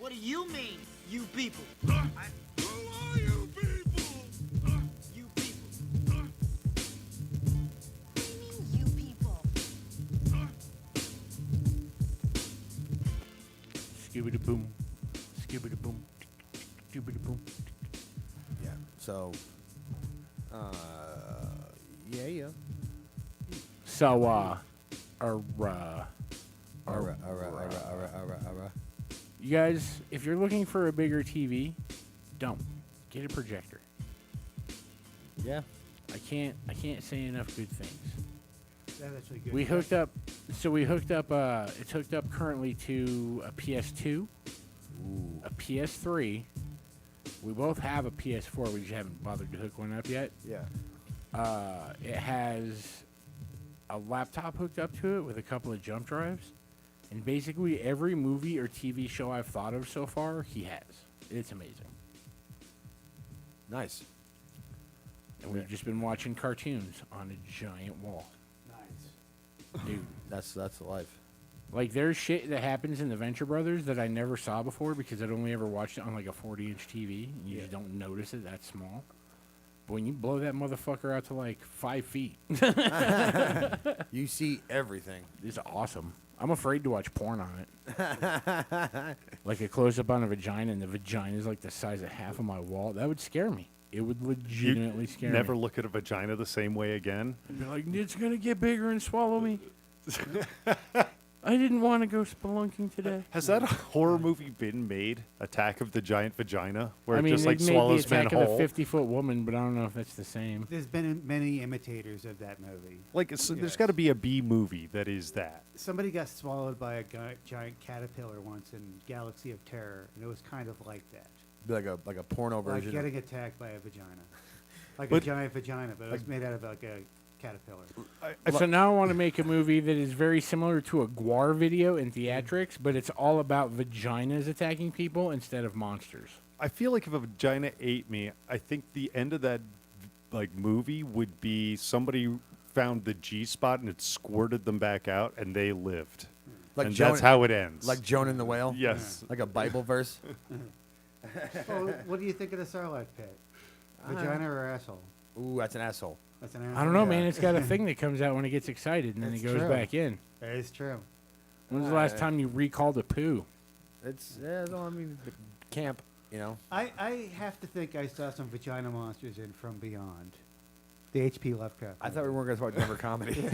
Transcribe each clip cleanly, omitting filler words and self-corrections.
What do you mean, you people? Who are you people? You people. What do you mean, you people? Scooby boom, scooby boom, scooby boom. Yeah. So, yeah. So, you guys, if you're looking for a bigger TV, don't get a projector. Yeah. I can't say enough good things. That's actually good. We hooked up. So we hooked up. It's hooked up currently to a PS2, a PS3. We both have a PS4. We just haven't bothered to hook one up yet. Yeah. It has a laptop hooked up to it with a couple of jump drives, and basically every movie or TV show I've thought of so far, he has. It's amazing. Nice. And we've just been watching cartoons on a giant wall. Nice. Dude. That's the life. Like, there's shit that happens in the Venture Brothers that I never saw before because I'd only ever watched it on, like, a 40-inch TV. And you just don't notice it that small. But when you blow that motherfucker out to, like, 5 feet, You see everything. it's awesome. I'm afraid to watch porn on it. Like, a close-up on a vagina, and the vagina is, like, the size of half of my wall. That would scare me. It would legitimately scare me. Never look at a vagina the same way again. I'd be like, it's going to get bigger and swallow me. I didn't want to go spelunking today. Has that horror movie been made? Attack of the Giant Vagina, where I mean, it just like they made swallows the men Attack of whole. the 50-foot woman, but I don't know if that's the same. There's been many imitators of that movie. Like, there's Yes. got to be a B movie that is that. Somebody got swallowed by a giant caterpillar once in Galaxy of Terror, and it was kind of like that. Be like a porno Like version. getting attacked by a vagina. Like But- a giant vagina, but it was made out of like a caterpillar. So now I want to make a movie that is very similar to a Guar video in theatrics, but it's all about vaginas attacking people instead of monsters. I feel like if a vagina ate me, I think the end of that like movie would be somebody found the G spot and it squirted them back out, and they lived. Like and Jonah- that's how it ends. like Jonah and the Whale. yes. Like a Bible verse. Well, what do you think of the Sarlacc pit? Vagina or asshole? Ooh, that's an asshole. That's an asshole. I don't know, man. It's got a thing that comes out when it gets excited and then it It's goes true. back in. That is true. When's the last time you recalled a poo? It's no, I mean camp. You know. I have to think I saw some vagina monsters in From Beyond. The H.P. Lovecraft. I thought we weren't going to talk Denver comedy.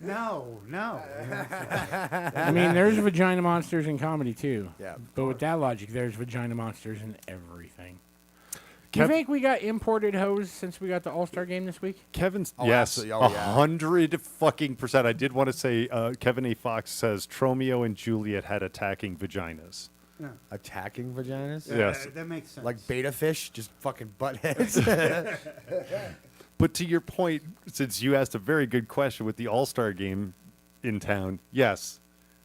No. I mean, there's vagina monsters in comedy too. Yeah. But with that logic, there's vagina monsters in everything. Do you Kev- think we got imported hoes since we got the All-Star game this week? Kevin's Oh, yes, absolutely. Oh, yeah. 100%. I did want to say Kevin A. Fox says Tromeo and Juliet had attacking vaginas. Yeah. Attacking vaginas. Yes. That makes sense. Like beta fish, just fucking butt heads. But to your point, since you asked a very good question with the All-Star game in town, yes,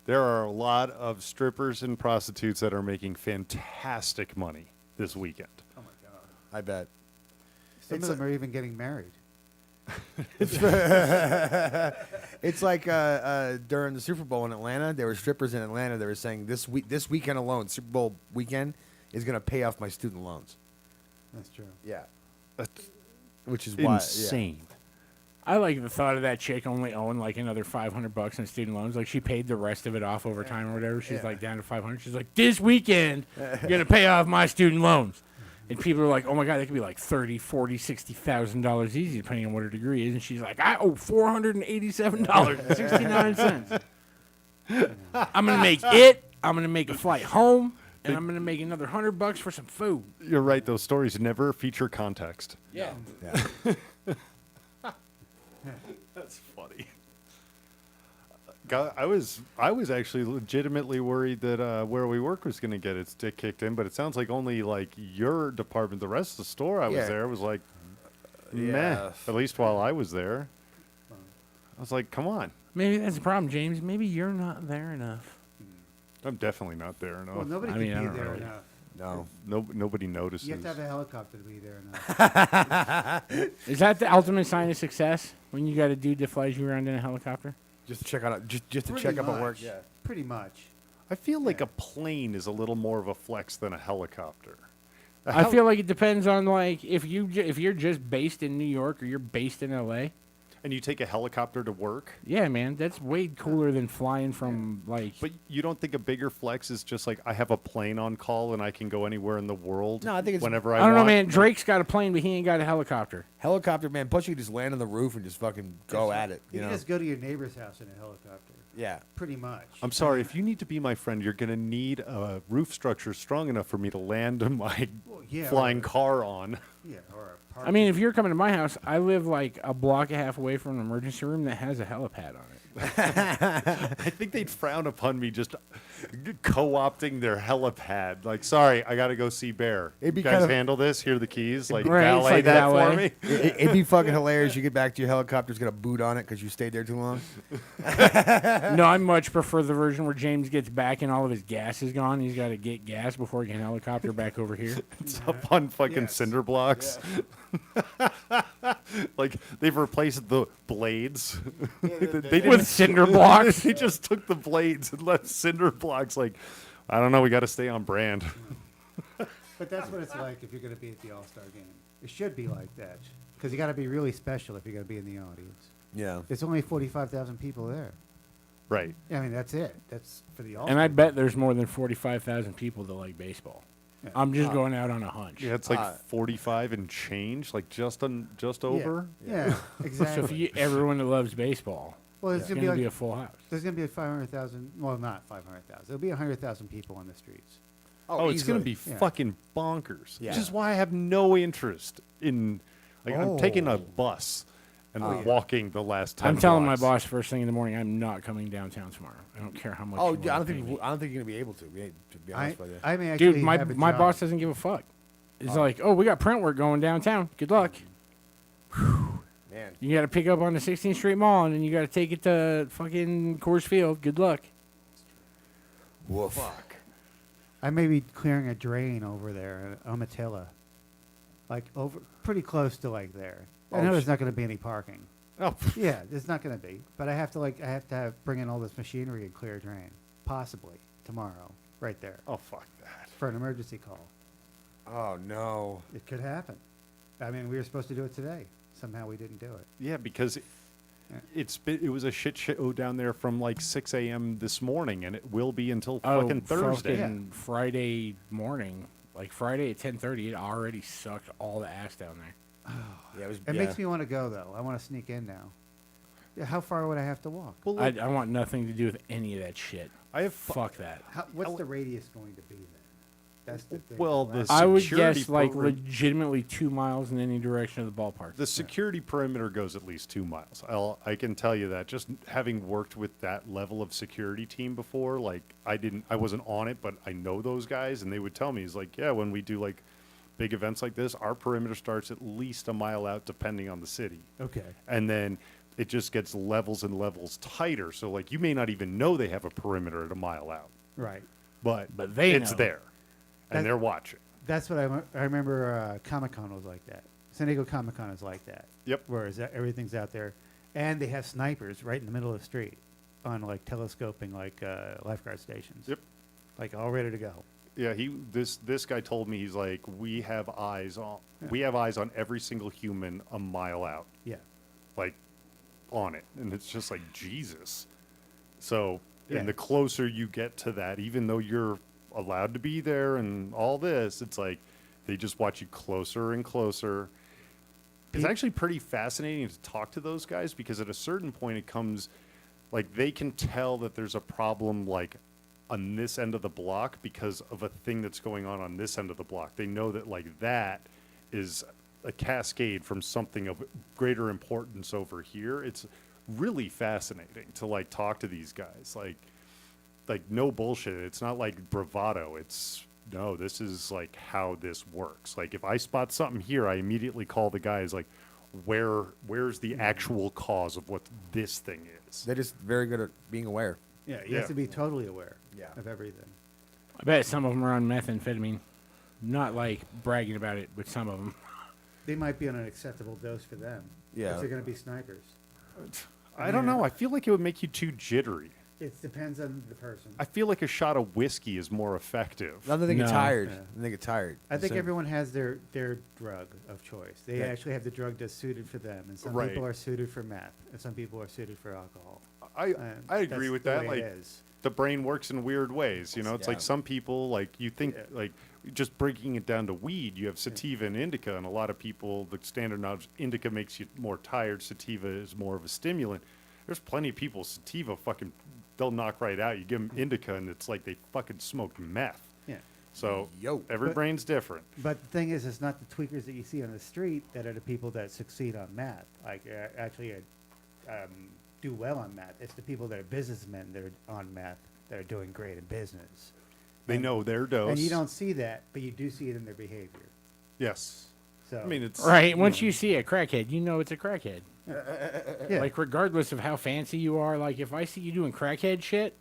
there are a lot of strippers and prostitutes that are making fantastic money this weekend. Oh my god. I bet. Some of them are even getting married. It's like during the Super Bowl in Atlanta, there were strippers in Atlanta. They were saying this weekend alone, Super Bowl weekend, is going to pay off my student loans. That's true. Yeah, That's which is why. insane. I like the thought of that chick only owing like another $500 in student loans. Like she paid the rest of it off over time or whatever. She's like down to $500. She's like, this weekend, I'm going to pay off my student loans. And people are like, oh my God, that could be like $30,000, $40,000, $60,000 easy, depending on what her degree is. And she's like, I owe $487.69. I'm going to make it. I'm going to make a flight home. And I'm going to make another $100 for some food. You're right. Those stories never feature context. Yeah. Yeah. That's funny. I was actually legitimately worried that where we work was going to get its dick kicked in, but it sounds like only like your department. The rest of the store I was Yeah. there was like, meh. Yeah. At least while I was there, I was like, come on. Maybe that's the problem, James. Maybe you're not there enough. I'm definitely not there enough. Well, nobody I can mean, I be don't there really- enough. No. Nobody notices. You have to have a helicopter to be there enough. Is that the ultimate sign of success? When you got a dude that flies you around in a helicopter? Just to check out. Just to Pretty check up on much. work. Yeah. Pretty much. I feel like a plane is a little more of a flex than a helicopter. I feel like it depends on like if you're just based in New York or you're based in L.A. And you take a helicopter to work, Yeah, man, that's way cooler than flying from like. but you don't think a bigger flex is just like I have a plane on call and I can go anywhere in the world. No, I think it's- whenever I I don't know, want. man. Drake's got a plane, but he ain't got a helicopter. Helicopter, man. Plus, you can just land on the roof and just fucking go at it. You You can know? just go to your neighbor's house in a helicopter. Yeah. Pretty much. I'm sorry, if you need to be my friend, you're going to need a roof structure strong enough for me to land my Well, yeah, flying or- car on. Yeah, or a park. I mean, if you're coming to my house, I live like a block and a half away from an emergency room that has a helipad on it. I think they'd frown upon me just co-opting their helipad. Like, sorry, I got to go see Bear. It'd be you guys kind of- handle this. Here are the keys. Like, Right, it's valet like that for valet. me. It'd be fucking hilarious. You get back to your helicopter's got a boot on it because you stayed there too long. No, I much prefer the version where James gets back and all of his gas is gone. He's got to get gas before he can helicopter back over here. It's up on fucking Yes. cinder blocks. Like, they've replaced the blades. They didn't- With cinder blocks. They just took the blades and left cinder blocks. Like, I don't know. We got to stay on brand. But that's what it's like if you're going to be at the All-Star game. It should be like that. Because you got to be really special if you're going to be in the audience. Yeah. There's only 45,000 people there. Right. I mean, that's it. That's for the All-Star And I game. bet there's more than 45,000 people that like baseball. Yeah. I'm just going out on a hunch. Yeah, it's like 45 and change, like just over. Yeah, So exactly. if you, everyone that loves baseball, well, it's it's going going to to be be a full house. there's going to be 500,000. Well, not 500,000. There'll be 100,000 people on the streets. Oh, it's going to easily. be Yeah. fucking bonkers. Yeah. Which is why I have no interest in. Like, I'm taking a bus and walking the last 10 I'm telling my blocks. boss first thing in the morning, I'm not coming downtown tomorrow. I don't care how much. Oh, you yeah, I wanna don't pay think me. I don't think you're gonna be able to. To be honest with you. I may actually Dude, my have a my job. boss doesn't give a fuck. It's like, oh, we got print work going downtown. Good luck. Man. You got to pick up on the 16th Street Mall, and then you got to take it to fucking Coors Field. Good luck. Woof. Fuck. I may be clearing a drain over there in Umatilla. Like, over pretty close to, like, there. I Oh, know sh- there's not going to be any parking. Oh, Yeah, there's not going to be. But I have to bring in all this machinery and clear a drain. Possibly. Tomorrow. Right there. oh, fuck that. For an emergency call. Oh no. It could happen. I mean, we were supposed to do it today. Somehow we didn't do it. Yeah, because it was a shit show down there from like 6 a.m. this morning, and it will be until fucking Thursday. fucking Friday morning. Like Friday at 10:30, it already sucked all the ass down there. Yeah, it was. It yeah. makes me want to go, though. I want to sneak in now. Yeah, how far would I have to walk? Well, I, look, I want nothing to do with any of that shit. I have Fuck that. What's the radius going to be then? That's the thing. Well, That's- the I would security guess like program- legitimately 2 miles in any direction of the ballpark. The security perimeter goes at least 2 miles. I can tell you that. Just having worked with that level of security team before, like I wasn't on it, but I know those guys, and they would tell me, it's like, yeah, when we do like big events like this, our perimeter starts at least a mile out, depending on the city, Okay. and then it just gets levels and levels tighter. So like you may not even know they have a perimeter at a mile out, Right. but they it's know. there, and That- they're watching. That's what I remember. Comic-Con was like that. San Diego Comic-Con is like that. Yep. Whereas everything's out there, and they have snipers right in the middle of the street, on like telescoping like lifeguard stations. Yep. Like all ready to go. Yeah, this guy told me, he's like, we have eyes on every single human a mile out, Yeah. like on it, and it's just like Jesus. So, Yeah. and the closer you get to that, even though you're allowed to be there and all this, it's like they just watch you closer and closer. It's actually pretty fascinating to talk to those guys, because at a certain point it comes like they can tell that there's a problem like on this end of the block because of a thing that's going on this end of the block. They know that like that is a cascade from something of greater importance over here. It's really fascinating to like talk to these guys. Like no bullshit. It's not like bravado. It's no, this is like how this works. Like if I spot something here, I immediately call the guys like, where's the actual cause of what this thing is? They're just very good at being aware. Yeah. You Yeah. have to be totally aware. Yeah. Of everything. I bet some of them are on methamphetamine. Not like bragging about it, but some of them. They might be on an acceptable dose for them. Yeah. If they're going to be snipers. I don't know. I feel like it would make you too jittery. It depends on the person. I feel like a shot of whiskey is more effective. Now they get No. tired. Yeah. Then they get tired. I think So- everyone has their drug of choice. They Yeah. actually have the drug that's suited for them, and some Right. people are suited for meth, and some people are suited for alcohol. I And I agree that's with the that. way Like it is. the brain works in weird ways. You know, it's like Yeah. some people like you think Yeah. like just breaking it down to weed. You have sativa and indica, and a lot of people the standard knowledge indica makes you more tired. Sativa is more of a stimulant. There's plenty of people sativa fucking they'll knock right out. You give them indica, and it's like they fucking smoked meth. Yeah. So Yo. every But- brain's different. But the thing is, it's not the tweakers that you see on the street that are the people that succeed on meth. Like, actually do well on meth. It's the people that are businessmen that are on meth that are doing great in business. They And- know their dose. And you don't see that, but you do see it in their behavior. Yes. So I mean, it's Right. Once you see a crackhead, you know it's a crackhead. yeah. Like, regardless of how fancy you are, like, if I see you doing crackhead shit,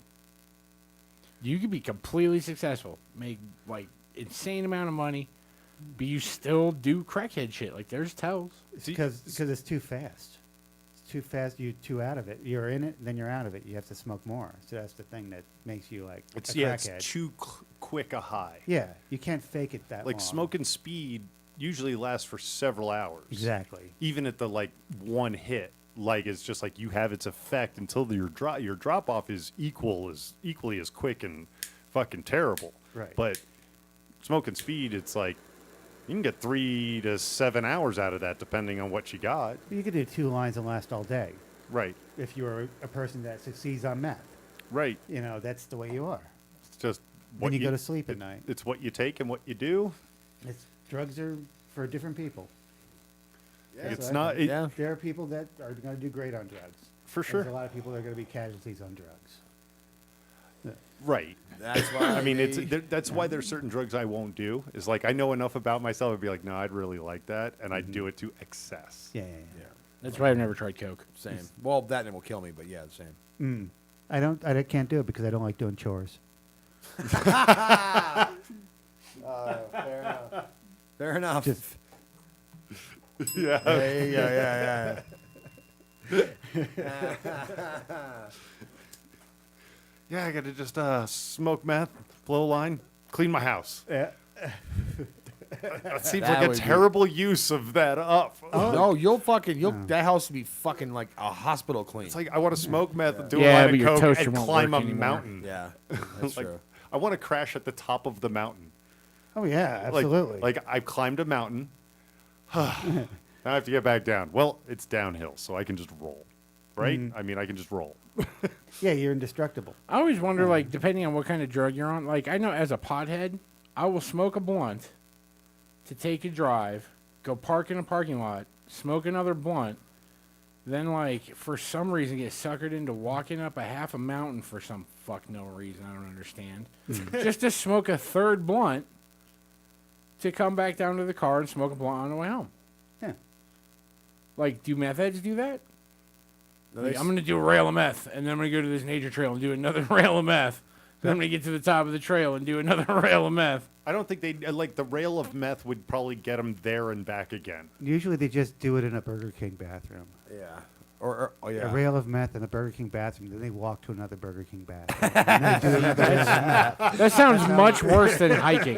you could be completely successful, make, like, insane amount of money, but you still do crackhead shit. Like, there's tells. because it's too fast. It's too fast. You're too out of it. You're in it, then you're out of it. You have to smoke more. So that's the thing that makes you like it's a yeah, it's crackhead. too quick a high. Yeah, you can't fake it that Like long. smoking speed usually lasts for several hours. Exactly. Even at the like one hit, like it's just like you have its effect until your drop off is equally as quick and fucking terrible. Right. But smoking speed, it's like you can get 3 to 7 hours out of that depending on what you got. You could do 2 lines and last all day Right. if you're a person that succeeds on meth. Right. You know, that's the way you are. It's just When you go to sleep at it- night. It's what you take and what you do. Drugs are for different people. It's So I not. think It, Yeah. There are people that are going to do great on drugs. For And sure. There's a lot of people that are going to be casualties on drugs. Right. That's why. I mean, that's why there's certain drugs I won't do. Is like I know enough about myself. I'd be like, no, I'd really like that, and I'd do it to excess. Yeah. Yeah. That's why I've never tried Coke. Same. Well, that and it will kill me, but yeah, the same. I can't do it because I don't like doing chores. Fair enough. Fair enough. Just Yeah. Yeah. Yeah, I gotta just smoke meth, blow a line, clean my house. yeah. That seems That like a would be- terrible use of that up. No, that house would be fucking like a hospital clean. It's like I want to smoke meth, do Yeah, a but line your of coke, toaster and won't climb a work anymore. mountain. yeah, that's Like, true. I want to crash at the top of the mountain. Oh yeah, Like- absolutely. Like, I've climbed a mountain. Now I have to get back down. Well, it's downhill, so I can just roll. Right? I mean, I can just roll. yeah, you're indestructible. I always wonder, like, depending on what kind of drug you're on. Like, I know as a pothead, I will smoke a blunt to take a drive, go park in a parking lot, smoke another blunt, then, like, for some reason get suckered into walking up a half a mountain for some fuck no reason I don't understand. Just to smoke a third blunt to come back down to the car and smoke a blunt on the way home. Yeah. Like, do meth heads do that? No, Like, they I'm going to do a rail of meth, and then I'm going to go to this nature trail and do another rail of meth. Then I'm going to get to the top of the trail and do another rail of meth. I don't think they like the rail of meth would probably get them there and back again. Usually they just do it in a Burger King bathroom. yeah. Or oh yeah. A rail of meth in a Burger King bathroom. Then they walk to another Burger King bathroom. And they do another rail of meth. That sounds much worse than hiking.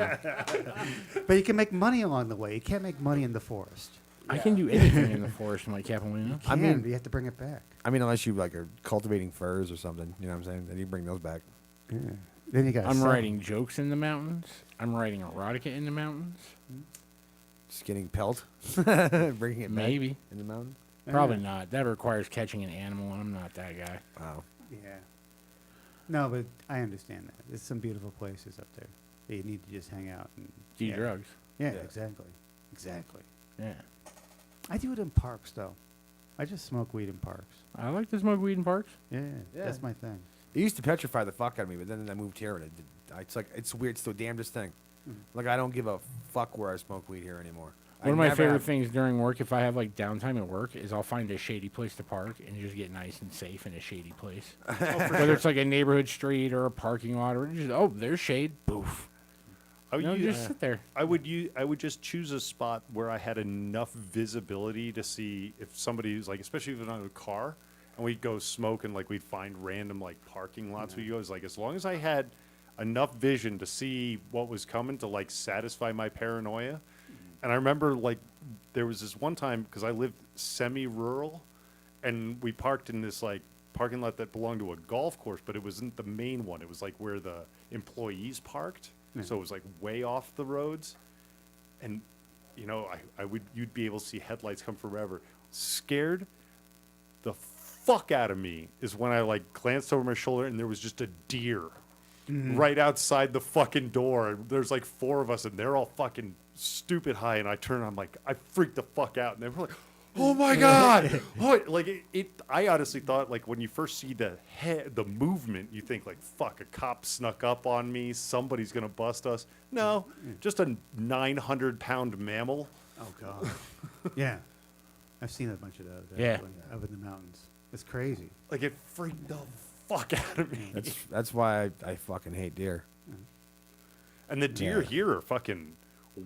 But you can make money along the way. You can't make money in the forest. I can do anything in the forest, like Coppolino. I mean- mean, you have to bring it back. I mean, unless you like are cultivating furs or something, you know what I'm saying? Then you bring those back. Yeah. Then you got. I'm writing jokes in the mountains. I'm writing erotica in the mountains. Just getting pelt, bringing it Maybe. back in the mountain. Probably not. That requires catching an animal, and I'm not that guy. Wow. Yeah. No, but I understand that. There's some beautiful places up there that you need to just hang out and Do yeah. drugs. Yeah, Yeah. exactly. Exactly. Yeah. I do it in parks though. I just smoke weed in parks. I like to smoke weed in parks. Yeah, Yeah. that's my thing. It used to petrify the fuck out of me, but then I moved here and it's like it's weird. It's the damnedest thing. Like I don't give a fuck where I smoke weed here anymore. One of my favorite things during work, if I have like downtime at work, is I'll find a shady place to park and just get nice and safe in a shady place. Whether it's like a neighborhood street or a parking lot or just, oh, there's shade. Boof. I would No, use- just sit there. I would just choose a spot where I had enough visibility to see if somebody was like, especially if it's on a car, and we'd go smoke, and like we'd find random like parking lots. We go, like, as long as I had enough vision to see what was coming to like satisfy my paranoia. And I remember like there was this one time because I lived semi-rural, and we parked in this like parking lot that belonged to a golf course, but it wasn't the main one. It was like where the employees parked, so it was like way off the roads. And you know, you'd be able to see headlights come forever. Scared the fuck out of me is when I like glanced over my shoulder and there was just a deer right outside the fucking door. There's like 4 of us and they're all fucking stupid high. And I turn, I'm like, I freaked the fuck out. And they were like, oh my God. Oh, like I honestly thought like when you first see the movement, you think like, fuck, a cop snuck up on me. Somebody's going to bust us. No, just a 900-pound mammal. Oh God. Yeah, I've seen a bunch of those. Yeah. Actually, up in the mountains. It's crazy. Like it freaked the fuck out of me. That's why I fucking hate deer. And the deer here are fucking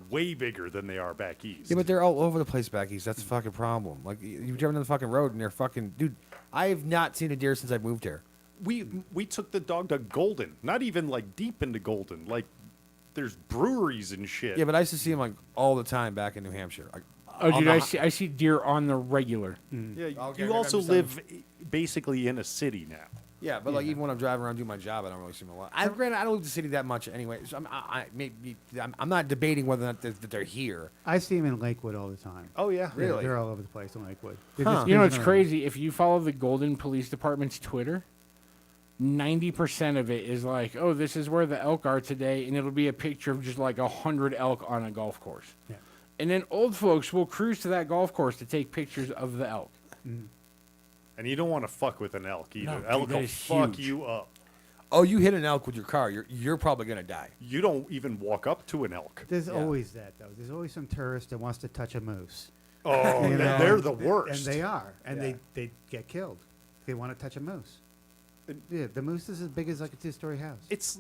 way bigger than they are back east. Yeah, but they're all over the place back east. That's the fucking problem. Like, you've driven on the fucking road and they're fucking... Dude, I have not seen a deer since I moved here. We took the dog to Golden. Not even, like, deep into Golden. Like, there's breweries and shit. Yeah, but I used to see them, like, all the time back in New Hampshire. Like, Oh, on dude, the I see deer on the regular. Yeah, Okay, you maybe also I'm just live basically in a city now. Yeah, but like even when I'm driving around doing my job, I don't really see them a lot. Granted, I don't leave the city that much anyway. So I'm not debating whether or not that they're here. I see them in Lakewood all the time. Oh, yeah. Yeah, Really? they're all over the place in Lakewood. They're Huh. just You know, it's cruising around. crazy. If you follow the Golden Police Department's Twitter, 90% of it is like, oh, this is where the elk are today, and it'll be a picture of just like 100 elk on a golf course. Yeah. And then old folks will cruise to that golf course to take pictures of the elk. And you don't want to fuck with an elk either. No, dude, Elk that will is fuck huge. you up. Oh, you hit an elk with your car, you're probably gonna die. You don't even walk up to an elk. There's Yeah. always that though. There's always some tourist that wants to touch a moose. Oh, You know? they're the worst. And they are. And Yeah. they get killed. They want to touch a moose. Yeah, the moose is as big as like a 2-story house. It's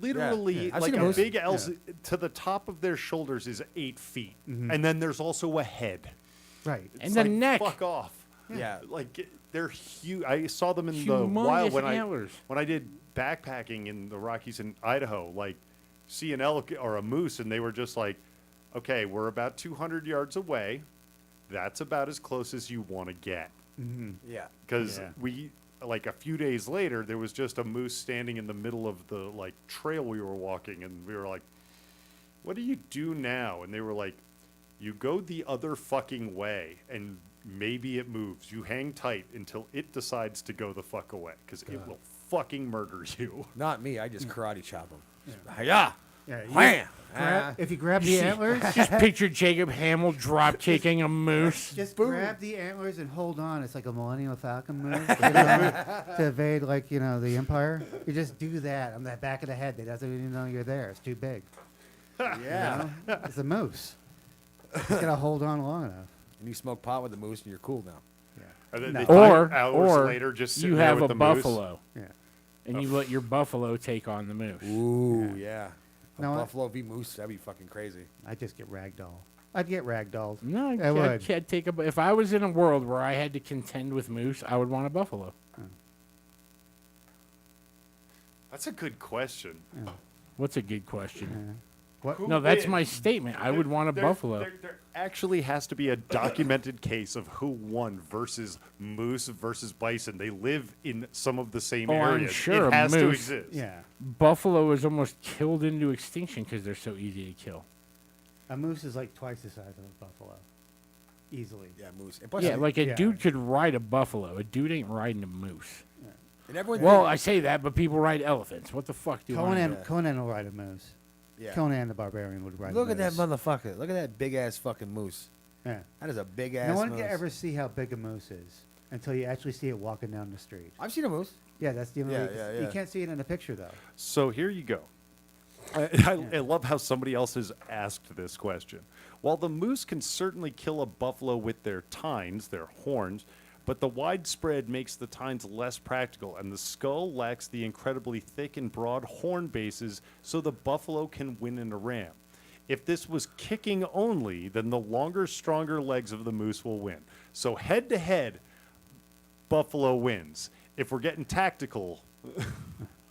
literally Yeah. I've like seen a a moose. big elk to the top of their shoulders is 8 feet. And then there's also a head. Right. It's And the like, neck. Fuck off. Yeah. Like they're huge. I saw them in the Humongous wild antlers. when I did backpacking in the Rockies in Idaho. Like, see an elk or a moose, and they were just like, "Okay, we're about 200 yards away. That's about as close as you want to get." Yeah. Because Yeah. we like a few days later, there was just a moose standing in the middle of the like trail we were walking, and we were like, "What do you do now?" And they were like, "You go the other fucking way, and maybe it moves. You hang tight until it decides to go the fuck away, because it will fucking murder you." Not me. I just karate chop them. Yeah. Yeah, you Wham! if you grab the antlers, Just picture Jacob Hamill drop kicking a moose. just grab the antlers and hold on. It's like a Millennial Falcon move to evade, like, you know, the Empire. You just do that on the back of the head. They doesn't even know you're there. It's too big. Yeah. You know? It's a moose. Just gotta hold on long enough. And you smoke pot with the moose, and you're cool now. And then No. they find hours Or later, just you sitting there have with a the moose. buffalo, Yeah. and you let your buffalo take on the moose. Ooh, yeah. A No, I- buffalo v moose, that'd be fucking crazy. I just get ragdoll. I'd get ragdolled. No, I would. I'd take a. If I was in a world where I had to contend with moose, I would want a buffalo. That's a good question. What's a good question? Yeah. What? Who No, that's wins? my statement. I would want a buffalo. There actually has to be a documented case of who won versus moose versus bison. They live in some of the same Oh, I'm areas. sure it a has to moose- exist. Yeah. Buffalo is almost killed into extinction because they're so easy to kill. A moose is like twice the size of a buffalo. Easily. Yeah, moose. And plus, Yeah, like a Yeah. dude could ride a buffalo. A dude ain't riding a moose. and everyone. Well, I say that, but people ride elephants. What the fuck do I Conan, know? Conan will ride a moose. yeah. Conan the Barbarian would ride Look a at that moose. motherfucker. Look at that big ass fucking moose. Yeah. That is a big ass No one moose. can ever see how big a moose is until you actually see it walking down the street. I've seen a moose. Yeah, that's the only Yeah, way. yeah, You yeah. can't see it in a picture, though. So here you go. I love how somebody else has asked this question. While the moose can certainly kill a buffalo with their tines, their horns, but the widespread makes the tines less practical, and the skull lacks the incredibly thick and broad horn bases, so the buffalo can win in a ram. If this was kicking only, then the longer, stronger legs of the moose will win. So head to head, buffalo wins. If we're getting tactical,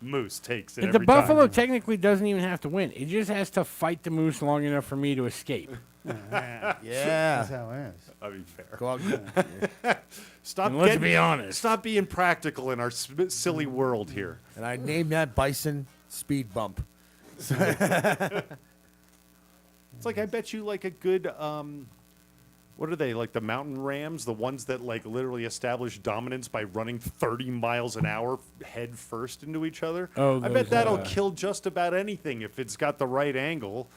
moose takes it The every buffalo time. technically doesn't even have to win. It just has to fight the moose long enough for me to escape. Yeah. That's how it is. I mean, fair. Go out. Stop. And let's be honest. Stop being practical in our silly world here. And I named that bison Speed Bump. It's like I bet you like a good what are they, like the mountain rams, the ones that like literally establish dominance by running 30 miles an hour head first into each other? Oh, I those, bet that'll kill just about anything if it's got the right angle.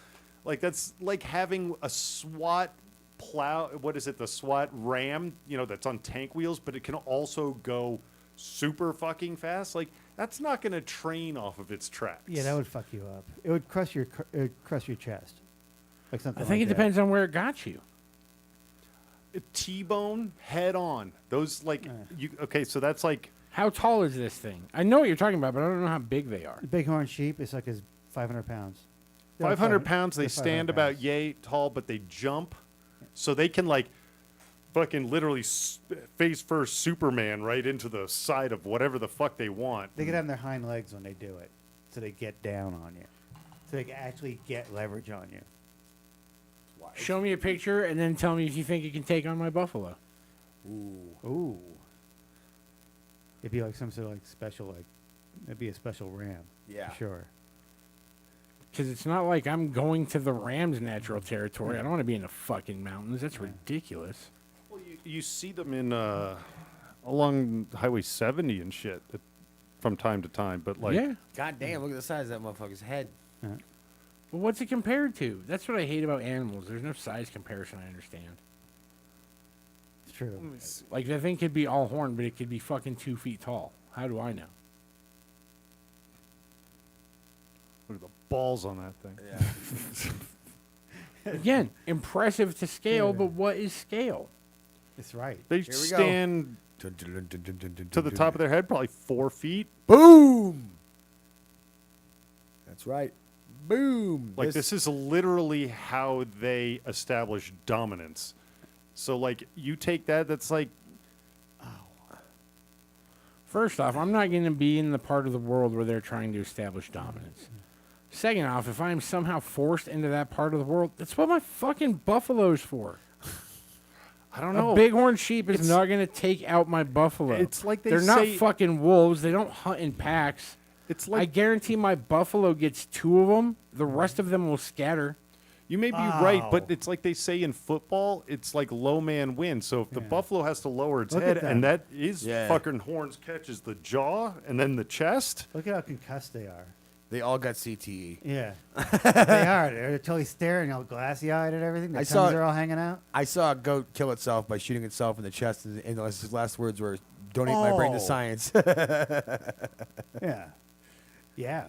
Like that's like having a SWAT plow, what is it, the SWAT ram, you know, that's on tank wheels, but it can also go super fucking fast. Like that's not going to train off of its tracks. Yeah, that would fuck you up. It would crush your chest. Like something. I think like it that. depends on where it got you. T-bone head on. Those like you okay, so that's like How tall is this thing? I know what you're talking about, but I don't know how big they are. The bighorn sheep is like 500 pounds. They're like 500 pounds. They they're stand 500 about pounds. yay tall, but they jump, so they can like fucking literally face first Superman right into the side of whatever the fuck they want. They get on their hind legs when they do it, so they get down on you, so they can actually get leverage on you. Show me a picture and then tell me if you think it can take on my buffalo. Ooh. It'd be like some sort of like special, like it'd be a special ram. Yeah. For sure. Because it's not like I'm going to the ram's natural territory. I don't want to be in the fucking mountains. That's ridiculous. Well, you see them in along Highway 70 and shit from time to time, but like yeah. God damn! Look at the size of that motherfucker's head. But what's it compared to? That's what I hate about animals. There's no size comparison, I understand. It's true. Like, that thing could be all horn, but it could be fucking 2 feet tall. How do I know? look at the balls on that thing. Yeah. Again, impressive to scale, but what is scale? It's right. They we go. stand to the top of their head, probably 4 feet. Boom. That's right. Boom. Like this is literally how they establish dominance. So like you take that, that's like First off, I'm not going to be in the part of the world where they're trying to establish dominance. Second off, if I'm somehow forced into that part of the world, that's what my fucking buffalo's for. I don't know. A bighorn sheep is not going to take out my buffalo. It's like they're not fucking wolves. They don't hunt in packs. It's I like guarantee my buffalo gets 2 of them. The rest of them will scatter. you may be right, but it's like they say in football, it's like low man wins. So if the buffalo has to lower its Look head, at and them. that is Yeah. fucking horns catches the jaw and then the chest. Look at how concussed they are. They all got CTE. Yeah. They are. They're totally staring, all glassy eyed and everything. Their I saw tongues it- are all hanging out. I saw a goat kill itself by shooting itself in the chest, and his last words were, "Donate my brain to Oh. science." Yeah. Yeah.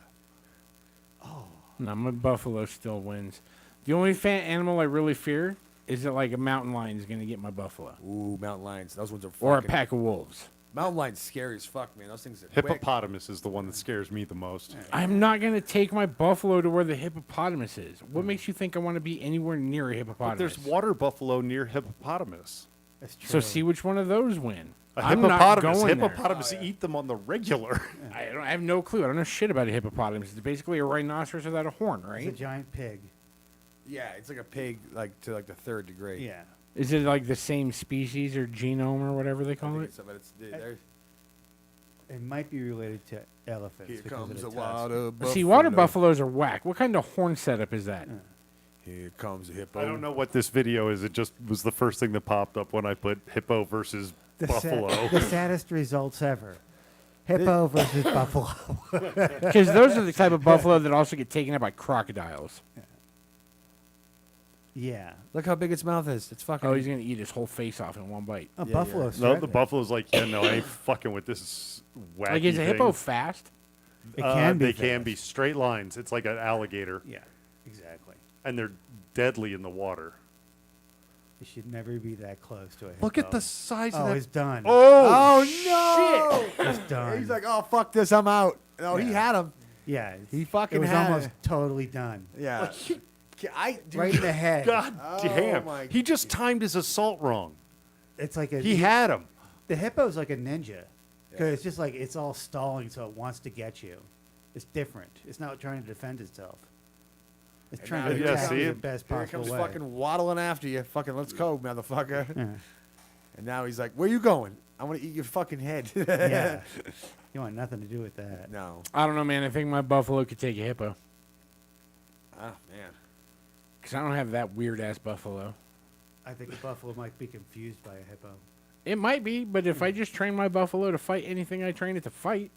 No, my buffalo still wins. The only animal I really fear is that like a mountain lion is going to get my buffalo. Ooh, mountain lions. Those ones are Or a fucking- pack of wolves. Mountain lions scary as fuck, man. Those things are quick. Hippopotamus is the one that scares me the most. I'm not going to take my buffalo to where the hippopotamus is. What makes you think I want to be anywhere near a But hippopotamus? there's water buffalo near hippopotamus. That's true. So see which one of those win. A I'm not hippopotamus. going there. Hippopotamus eat them on the regular. I have no clue. I don't know shit about a hippopotamus. It's basically a rhinoceros without a horn, It's a right? giant pig. Yeah, it's like a pig, like to like the 3rd degree. Yeah. Is it like the same species or genome or whatever they I call think it? it's, but it's, they're- It might be related to elephants. Here because of comes the a tusk. water buffalo. See, water buffaloes are whack. What kind of horn setup is that? Here comes a hippo. I don't know what this video is. It just was the first thing that popped up when I put hippo versus buffalo. The saddest results ever. Hippo versus buffalo. Because those are the type of buffalo that also get taken out by crocodiles. Yeah. Look how big its mouth is. It's fucking. Oh, he's going to eat his whole face off in one bite. A Yeah, buffalo. yeah. is No, the threatening. buffalo's like, yeah, no, I ain't fucking with this wacky Like, is a hippo thing. fast? It can be. They can fast. be straight lines. It's like an alligator, Yeah. Exactly. and they're deadly in the water. You should never be that close to a hippo. Look at the size Oh, of that. it's done. Oh, no! It's done. He's like, oh fuck this, I'm out. No, he Yeah. had him. yeah. He fucking It was had almost it. totally done. Yeah. Dude, Right in the head. God Oh damn! my He just timed his assault wrong. It's like a. He had him. The hippo's like a ninja. Because it's just like, it's all stalling, so it wants to get you. It's different. It's not trying to defend itself. It's And trying now to Yeah, attack see you the it? best Here he possible comes way. fucking waddling after you. Fucking, let's go, motherfucker. Yeah. And now he's like, where you going? I want to eat your fucking head. Yeah. You want nothing to do with that. No. I don't know, man. I think my buffalo could take a hippo. Oh, man. Because I don't have that weird ass buffalo. I think a buffalo might be confused by a hippo. It might be, but if I just train my buffalo to fight anything I train it to fight,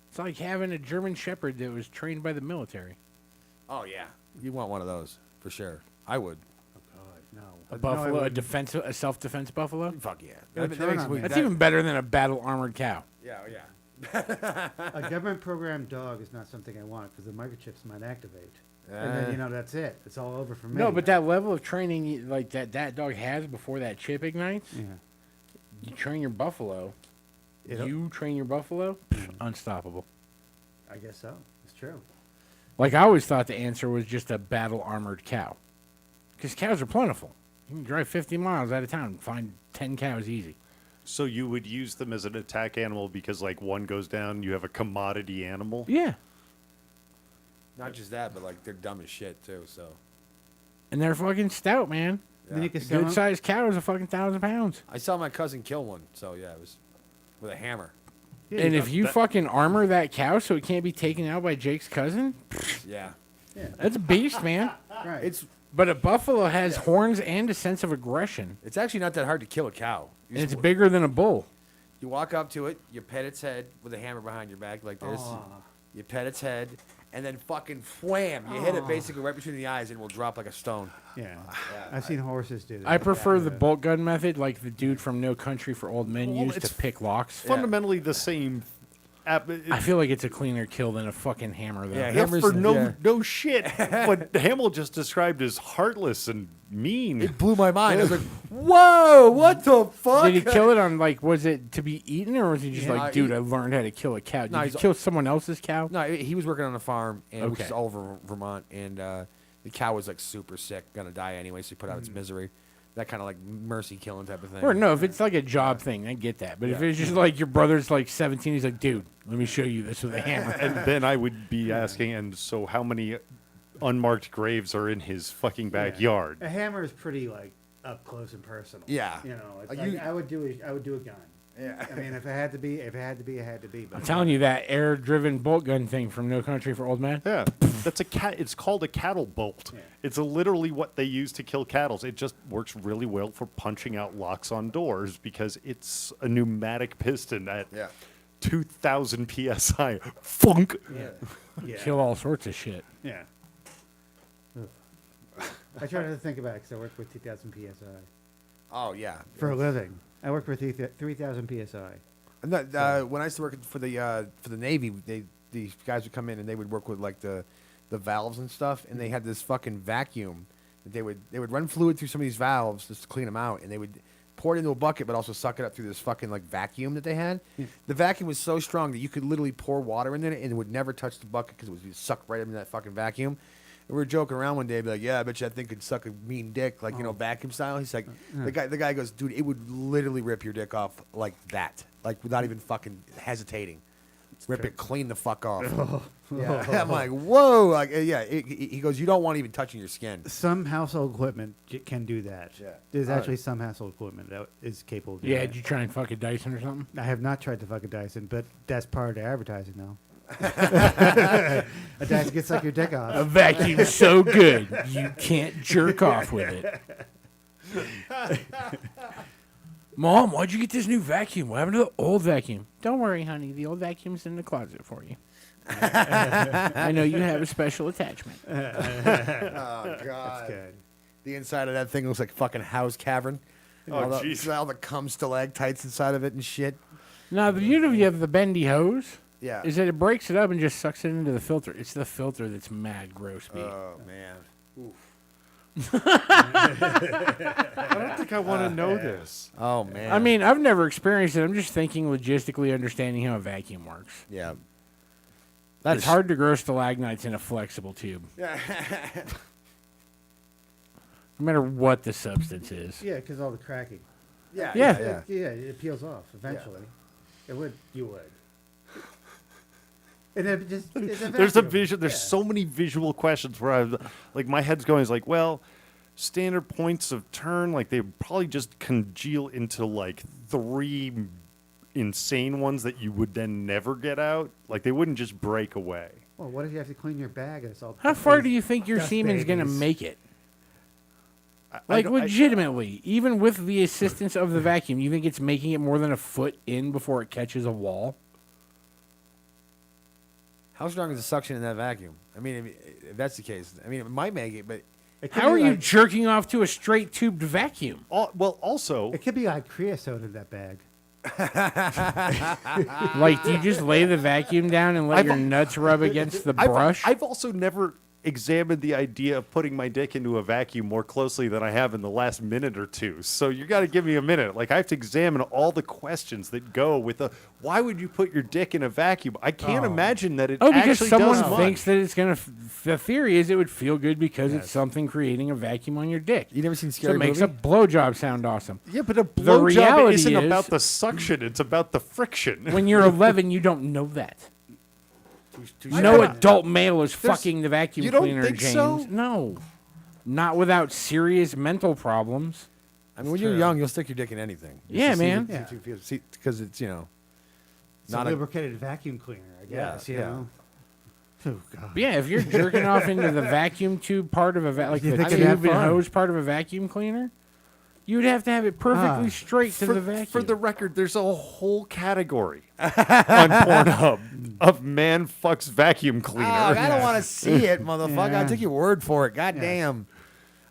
it's like having a German Shepherd that was trained by the military. Oh, yeah. You want one of those, for sure. I would. Oh, God, no. A No, I buffalo, wouldn't. a self-defense buffalo. Fuck yeah. It'll That turn makes on me- me. That's that- even better than a battle armored cow. Yeah, yeah. A government program dog is not something I want because the microchips might activate. And then, that's it. It's all over for me. No, but that level of training like that dog has before that chip ignites, Yeah. you train your buffalo. It'll- You train your buffalo, unstoppable. I guess so. It's true. Like, I always thought the answer was just a battle armored cow. Because cows are plentiful. You can drive 50 miles out of town and find 10 cows easy. So you would use them as an attack animal because, like, one goes down, you have a commodity animal? Yeah. Not just that, but, like, they're dumb as shit, too, so. And they're fucking stout, man. Then you Yeah. can A sell good 'em- sized cow is a fucking 1,000 pounds. I saw my cousin kill one, so, yeah, it was with a hammer. Yeah, And you if you fucking armor that cow so it can't be taken out by Jake's cousin, Yeah. that's a beast, man. right. But a buffalo has horns and a sense of aggression. It's actually not that hard to kill a cow. You And just it's bigger than a bull. You walk up to it, you pet its head with a hammer behind your back like this. Aw. You pet its head, and then fucking wham! You hit it basically right between the eyes, and it will drop like a stone. Yeah. I've seen horses do that. I prefer the Yeah. bolt gun method, like the dude from No Country for Old Men Well, used to it's pick locks. Fundamentally the same. I feel like it's a cleaner kill than a fucking hammer, though. Yeah, Yeah, hammers- for no yeah. no shit. What Hamill just described as heartless and mean. It blew my mind. I was like, "Whoa, what the fuck?" Did he kill it on, like, was it to be eaten, or was he just Yeah, like, dude, I learned how to kill a cow? Did No, you he's- kill someone else's cow? No, he was working on a farm, and which Okay. is all over Vermont, and the cow was like super sick, gonna die anyway, so he put out its misery. That kind of like mercy killing type of thing. Or no, if it's like a job thing, I get that. But if Yeah. it's just like your brother's like 17, he's like, dude, let me show you this with a hammer. And then I would be asking, and so how many unmarked graves are in his fucking backyard? A hammer is pretty like up close and personal. Yeah. You know, it's Like like you- I would do a gun. Yeah. I mean, if it had to be, it had to be. But I'm telling you, that air-driven bolt gun thing from No Country for Old Men. Yeah, that's a cat. It's called a cattle bolt. Yeah. It's literally what they use to kill cattle. It just works really well for punching out locks on doors because it's a pneumatic piston at Yeah. 2,000 psi. Funk. yeah. Kill all sorts of shit. Yeah. I try to think about it because I work with 2,000 psi Oh yeah. for a living. I work with 3,000 psi. And when I used to work for the Navy, these guys would come in and they would work with like the valves and stuff, and they had this fucking vacuum. That they would run fluid through some of these valves just to clean them out, and they would pour it into a bucket, but also suck it up through this fucking like vacuum that they had. The vacuum was so strong that you could literally pour water in it and it would never touch the bucket because it would suck right into that fucking vacuum. And we were joking around one day, be like, "Yeah, I bet you that thing could suck a mean dick, like vacuum style." He's like, the guy goes, "Dude, it would literally rip your dick off like that, like without even fucking hesitating, rip it clean the fuck off." Yeah, I'm like, "Whoa!" Like, yeah. He goes, "You don't want even touching your skin." Some household equipment can do that. Yeah. There's actually some household equipment that is capable of doing Yeah, that. did you try and fuck a Dyson or something? I have not tried to fuck a Dyson, but that's part of the advertising now. A Dyson gets like your dick A off. vacuum's so good, you can't jerk off with it. Mom, why'd you get this new vacuum? What happened to the old vacuum? Don't worry, honey. The old vacuum's in the closet for you. I know you have a special attachment. Oh That's god. good. The inside of that thing looks like a fucking house cavern. Oh, all the, jeez. all the cum stalactites inside of it and shit. Now, the beauty of the bendy hose Yeah. is that it breaks it up and just sucks it into the filter. It's the filter that's mad gross, B. Oh man. I don't think I want to know this. Oh man. I mean, I've never experienced it. I'm just thinking logistically understanding how a vacuum works. yeah. It's hard to grow stalagmites in a flexible tube, Yeah. no matter what the substance is. Yeah, because all the cracking. Yeah, Yeah. It peels off eventually. It would. You would. And then just it's There's a vacuum. vision. There's Yeah. so many visual questions where I, like, my head's going is like, well, standard points of turn, like they probably just congeal into like 3 insane ones that you would then never get out. Like they wouldn't just break away. Well, what if you have to clean your bag and it's all? How far dust do you think your dust semen's going to babies? make it? I Like don't- I- legitimately, even with the assistance of the vacuum, you think it's making it more than a foot in before it catches a wall? How strong is the suction in that vacuum? I mean, if that's the case, I mean, it might make it, but It could How be are you like- jerking off to a straight tubed vacuum? Well, also, It could be like creosote in that bag. Like, do you just lay the vacuum down and let I've- your nuts rub against the brush? I've also never examined the idea of putting my dick into a vacuum more closely than I have in the last minute or two. So you got to give me a minute. Like I have to examine all the questions that go with the. Why would you put your dick in a vacuum? I can't imagine that it Oh, because actually someone does much. thinks that it's going to. The theory is it would feel good because it's something creating a vacuum on your dick. you never seen So Scary it makes Movie? a blowjob sound awesome. Yeah, but a The blowjob reality isn't is- about the suction; it's about the friction. When you're 11, you don't know that. Touche. No adult male is fucking the vacuum you don't cleaner, think James. so? No. Not without serious mental problems. I mean, when you're young, you'll stick your dick in anything. Just Yeah, to see man. if it- see- because it's It's not a a lubricated vacuum cleaner, I guess. Yeah, You yeah. know. Oh God. But yeah, if you're jerking off into the vacuum tube part of a like You the think tube it'd have and fun? hose part of a vacuum cleaner, you would have to have it perfectly Ah. straight to the vacuum. For the record, there's a whole category on Pornhub of man fucks vacuum cleaner. Oh, I don't want to see it, motherfucker. Yeah. I'll take your word for it. God damn.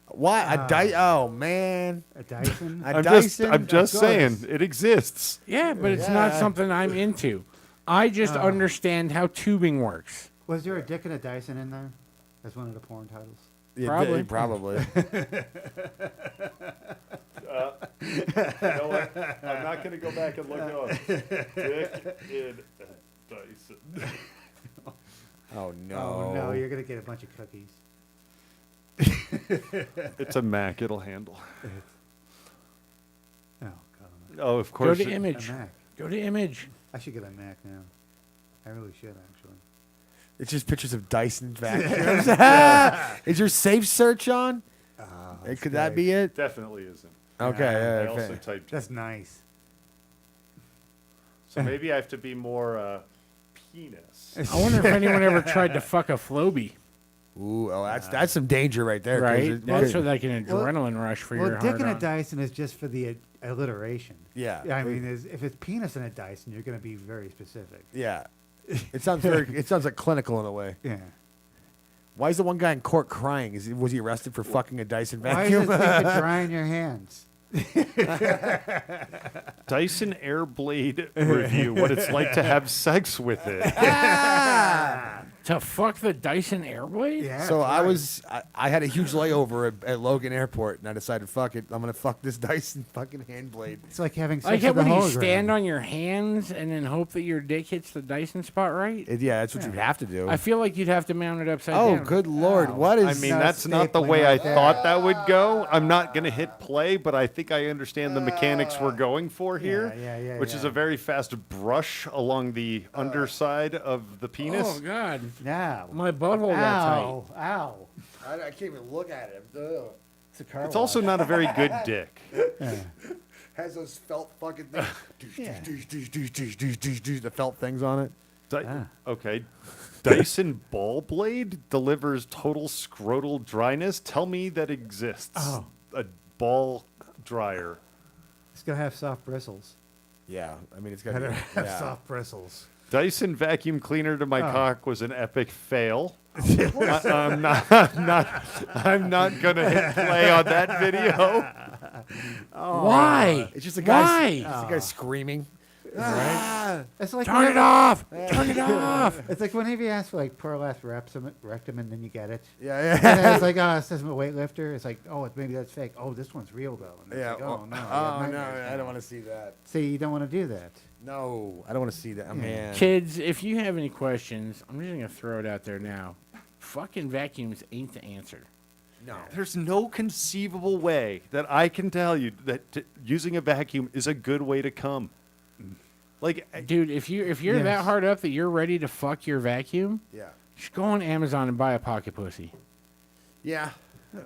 Why? Oh, man. A Dyson. A I'm Dyson? just Of saying course. it exists. yeah, but it's not Yeah. something I'm into. I just understand how tubing works. Was there a dick and a Dyson in there? That's one of the porn titles. Yeah, Probably. Probably. You know what? I'm not going to go back and look it up. Dick in Dyson. Oh, no. Oh no, you're gonna get a bunch of cookies. It's a Mac. It'll handle. Oh God. Oh, of Go course. to A image. Mac. Go to image. I should get a Mac now. I really should actually. It's just pictures of Dyson vacuums. Is your safe search on? Could that be it? Definitely isn't. Okay. I yeah, also okay. typed. That's nice. So maybe I have to be more penis. I wonder if anyone ever tried to fuck a Floby, Ooh, oh, that's some danger right there. 'cause right? it- That's like an Well- adrenaline rush for Well, your dick heart. and a Dyson is just for the alliteration. Yeah. I mean, if it's penis and a Dyson, you're gonna be very specific. Yeah. It sounds very. It sounds like clinical in a way. Yeah. Why is the one guy in court crying? Was he arrested for fucking a Dyson Why is vacuum? this thing to dry in your hands? Dyson Airblade review. What it's like to have sex with it. To fuck the Dyson Airblade? Yeah. So that's right. I had a huge layover at Logan Airport, and I decided, fuck it, I'm gonna fuck this Dyson fucking hand blade. It's like having Like sex how with a when you hologram. stand on your hands and then hope that your dick hits the Dyson spot right? Yeah, that's what you have to do. I feel like you'd have to mount it upside Oh, down. good lord, Ow. what is? I mean, No that's not the stapling way I right there. thought that would go. I'm not going to hit play, but I think I understand the mechanics we're going for here, yeah, which is yeah. a very fast brush along the underside of the penis. Oh God, Now. my butthole got tight. Ow. Ow. I can't even look at it. It's a car It's also not a very good dick. Has those felt fucking things. Yeah. The felt things on it. Okay. Dyson Ball Blade delivers total scrotal dryness. Tell me that exists. Oh. A ball dryer. It's gonna have soft bristles. Yeah, I mean it's got Gotta to have soft bristles. Dyson vacuum cleaner to my Oh. cock was an epic fail. I'm not gonna hit play on that video. Why? It's just a guy. Why? It's a guy screaming. It's like Turn it off! Turn it off! It's like whenever you ask for like prolapse rectum and then you get it. Yeah, And then it's like, oh, it says I'm a weightlifter. It's like, oh, maybe that's fake. Oh, this one's real though. And it's yeah. like, oh no. I have Oh no, nightmares I now. don't want to see that. See, you don't want to do that. No, I don't want to see that. Oh, man. Kids, if you have any questions, I'm just gonna throw it out there now. Fucking vacuums ain't the answer. No. There's no conceivable way that I can tell you that using a vacuum is a good way to come. Like, Dude, if you're that Yes. hard up that you're ready to fuck your vacuum, Yeah. just go on Amazon and buy a pocket pussy. Yeah.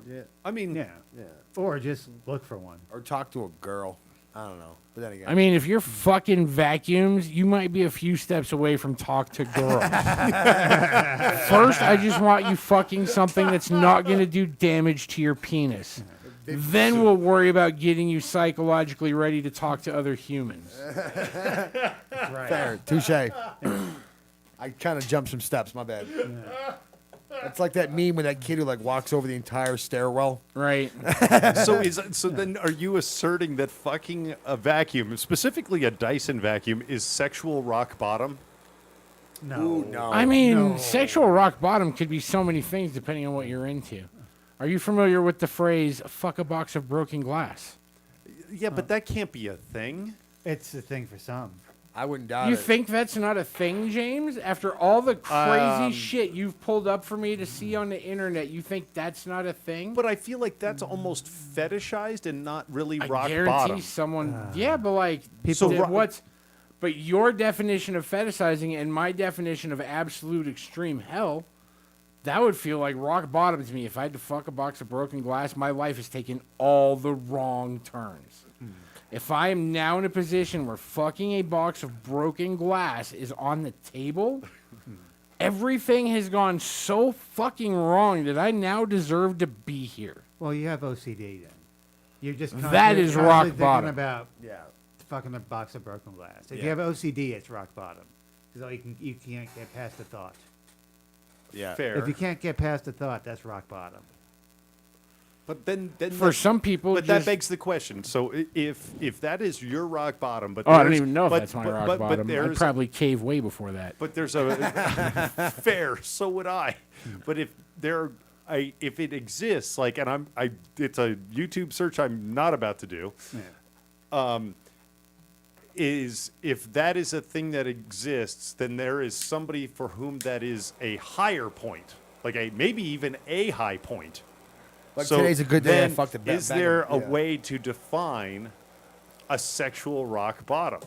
Yeah. I mean, Yeah. Yeah. Or just look for one. Or talk to a girl. I don't know. But then again. I mean, if you're fucking vacuums, you might be a few steps away from talk to girls. First, I just want you fucking something that's not going to do damage to your penis. Then we'll worry about getting you psychologically ready to talk to other humans. Right. Fair. Touche. I kind of jumped some steps. My bad. It's like that meme with that kid who like walks over the entire stairwell. Right. so then are you asserting that fucking a vacuum, specifically a Dyson vacuum, is sexual rock bottom? No. Ooh, no. I mean, No. sexual rock bottom could be so many things depending on what you're into. Are you familiar with the phrase, fuck a box of broken glass? Yeah, but that can't be a thing. It's a thing for some. I wouldn't doubt You it. think that's not a thing, James? After all the crazy shit you've pulled up for me to see on the internet, you think that's not a thing? But I feel like that's almost fetishized and not really I rock guarantee bottom. someone. Yeah, but like So did ro- what's? But your definition of fetishizing and my definition of absolute extreme hell, that would feel like rock bottom to me. If I had to fuck a box of broken glass, my life has taken all the wrong turns. If I am now in a position where fucking a box of broken glass is on the table, everything has gone so fucking wrong that I now deserve to be here. Well, you have OCD then. You're just That is rock constantly bottom. Thinking about Yeah. fucking a box of broken glass. If Yeah. you have OCD, it's rock bottom. Because you can't get past the thought. Yeah. Fair. If you can't get past the thought, that's rock bottom. But then For some people, but that just, begs the question. So if that is your rock bottom, but oh, I don't there's- even know if but- that's my but- rock but bottom. I'd there's- probably cave way before that. But there's a fair. So would I. But if if it exists, like, and it's a YouTube search I'm not about to do. Yeah. Is if that is a thing that exists, then there is somebody for whom that is a higher point, like maybe even a high point. Like today's a good day. I then fucked a is bag there of- a yeah. way to define a sexual rock bottom?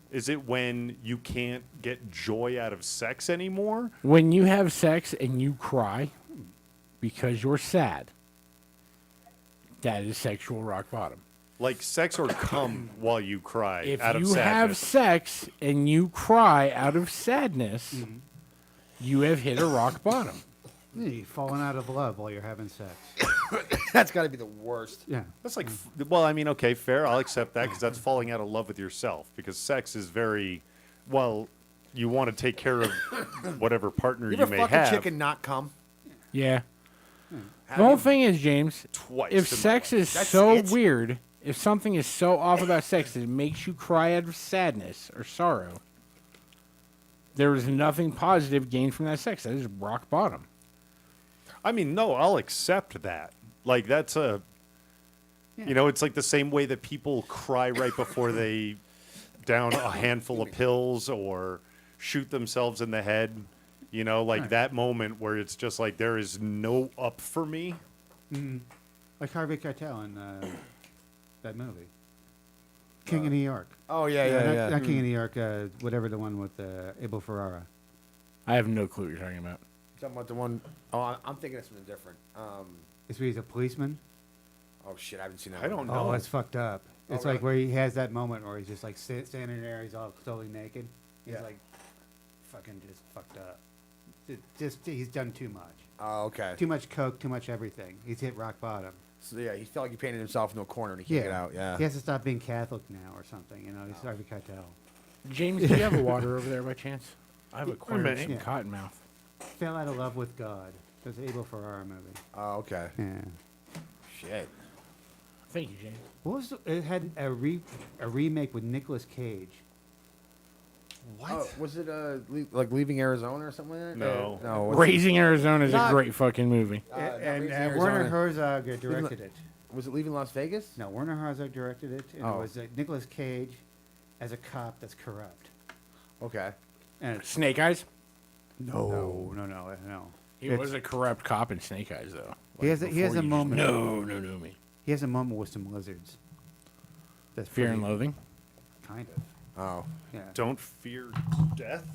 Is it when you can't get joy out of sex anymore? When you have sex and you cry because you're sad, that is sexual rock bottom. Like sex or cum while you cry If out of you have sadness? sex and you cry out of sadness, you have hit a rock bottom. Yeah, you're falling out of love while you're having sex. That's got to be the worst. Yeah. That's like, well, I mean, okay, fair. I'll accept that because that's falling out of love with yourself. Because sex is very, well, you want to take care of whatever partner You you, ever may fuck have. a chicken not come? Yeah. Have The whole you? thing is, James, Twice if in my sex life. is That's so it? weird, if something is so off about sex that it makes you cry out of sadness or sorrow, there is nothing positive gained from that sex. That is rock bottom. I mean, no, I'll accept that. Like, that's a, you know, it's like the same way that people cry right before they down a handful of pills or shoot themselves in the head. You know, like that moment where it's just like there is no up for me. Like Harvey Keitel in that movie. King of New York. Oh yeah, yeah, not, yeah. not King of New York, whatever the one with Abel Ferrara. I have no clue what you're talking about. Talking about the one oh I'm thinking of something different. It's where he's a policeman. Oh shit, I haven't seen that. I one. don't Oh, know. it's fucked up. It's really? like where he has that moment where he's just like standing there, he's all totally naked. He's Yeah. like fucking just fucked up. He's done too much. Oh, okay. Too much coke, too much everything. He's hit rock bottom. So yeah, he felt like he painted himself in a corner and he can't get out. Yeah. He has to stop being Catholic now or something. You know, he's Harvey Keitel. James, do you have a water over there by chance? I have acquired minute. some Yeah. cottonmouth. Fell out of love with God. It was Abel Ferrara movie. Oh, okay. Yeah. Shit. Thank you, James. What was it had a remake with Nicolas Cage. What? Was it like Leaving Arizona or something like that? No. No. what's Raising Arizona is a Not- great fucking movie. it? Not and Raising Werner Arizona. Herzog directed it. Was it Leaving Las Vegas? No, Werner Herzog directed it, and Oh. it was Nicolas Cage as a cop that's corrupt. Okay. And it's, Snake Eyes? no. He was a corrupt cop in Snake Eyes, though. He has a before you just, moment. No, me. He has a moment with some lizards. That's Fear and pretty- Loathing. Kind of. Oh. Yeah. Don't fear death.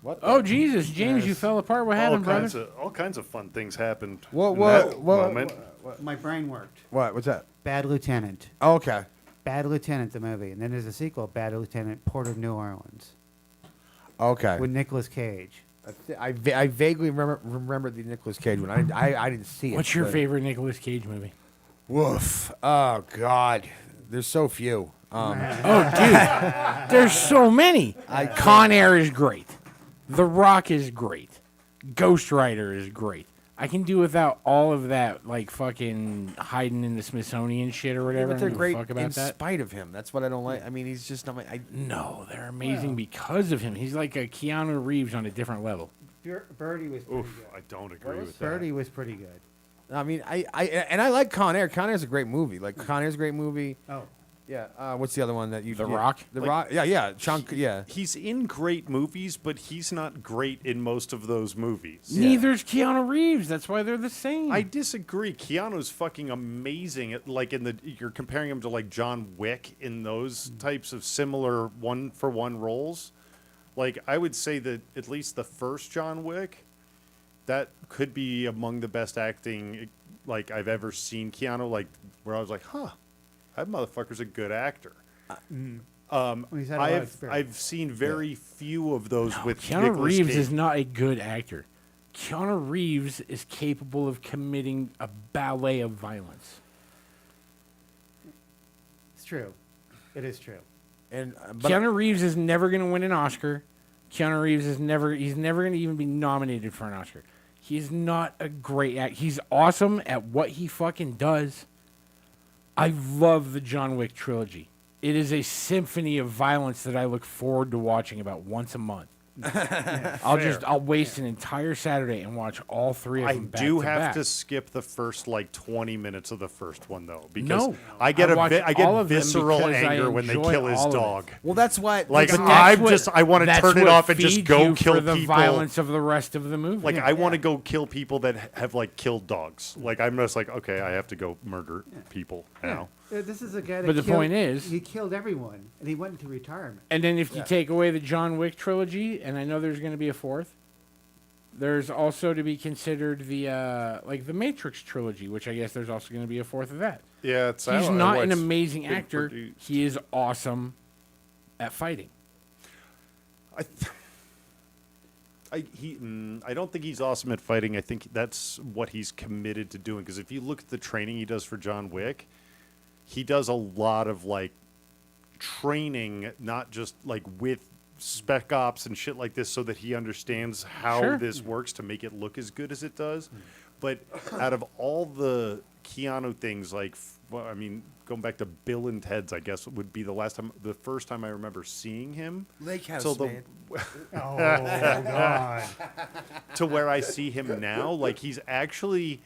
What? Oh Jesus, James, you fell apart. What happened, brother? All kinds of fun things happened. Whoa, in whoa, that whoa, moment. My brain worked. What? What's that? Bad Lieutenant. Oh, okay. Bad Lieutenant, the movie, and then there's a sequel, Bad Lieutenant, Port of New Orleans, Okay. with Nicolas Cage. I vaguely remember the Nicolas Cage one. I didn't see it. What's your but- favorite Nicolas Cage movie? Woof. Oh God. There's so few. Oh, dude, there's so many. Con Air is great. The Rock is great. Ghost Rider is great. I can do without all of that, like fucking hiding in the Smithsonian shit or whatever. But they're I don't give a great fuck about in that. spite of him. That's what I don't like. I mean, he's just not my. No, they're amazing because of him. He's like a Keanu Reeves on a different level. Birdie was pretty Oof, I don't agree with that. Birdie was pretty good. I mean, I like Con Air. Con Air's a great movie. Like Con Air's a great movie. Oh, Yeah. What's the other one that you? The yeah, Rock? The Rock. Yeah. Yeah. He's in great movies, but he's not great in most of those movies. Neither's Keanu Reeves. That's why they're the same. I disagree. Keanu's fucking amazing. Like you're comparing him to like John Wick in those types of similar one-for-one roles. Like I would say that at least the first John Wick, that could be among the best acting like I've ever seen Keanu. Like where I was like, huh, that motherfucker's a good actor. he's had a lot of experience. I've seen very few of those with Keanu Nicolas Reeves Cage. is not a good actor. Keanu Reeves is capable of committing a ballet of violence. It's true. It is true. And but Keanu Reeves is never going to win an Oscar. Keanu Reeves he's never going to even be nominated for an Oscar. He's not a great actor. He's awesome at what he fucking does. I love the John Wick trilogy. It is a symphony of violence that I look forward to watching about once a month. I'll waste an entire Saturday and watch all three of I them back do to have back. to skip the first like 20 minutes of the first one though because No. I get I watch I all get of them visceral because I anger when they enjoy kill his all of it. dog. well, that's why. Like that's- I want to that's turn it what off and just feeds go you kill for the people. violence of the rest of the movie. Like I want to go kill people that have like killed dogs. Like I'm just like okay, I have to go murder people now. This is a guy that But the killed- point is- he killed everyone, and he went into retirement. And then if you take away the John Wick trilogy, and I know there's going to be a fourth, there's also to be considered the like the Matrix trilogy, which I guess there's also going to be a fourth of that. Yeah, it's He's I not an watched amazing been actor. produced. He is awesome at fighting. I don't think he's awesome at fighting. I think that's what he's committed to doing. Because if you look at the training he does for John Wick, he does a lot of like training, not just like with spec ops and shit like this, so that he understands how Sure. this works to make it look as good as it does. But out of all the Keanu things, like, well, I mean, going back to Bill and Ted's, I guess would be the first time I remember seeing him. Lake House, So the- man. Oh God! to where I see him now, like he's actually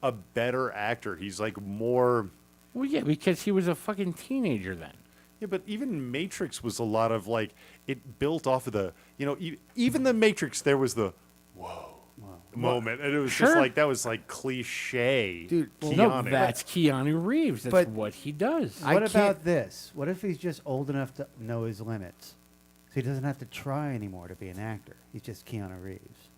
a better actor. He's like more. Well, yeah, because he was a fucking teenager then. Yeah, but even Matrix was a lot of like it built off of the even the Matrix there was the moment, and it was just Sure. like that was like cliche. Dude, Well, Keanu. no, that's Keanu Reeves. That's But- what he does. I What can't- about this? What if he's just old enough to know his limits, so he doesn't have to try anymore to be an actor? He's just Keanu Reeves.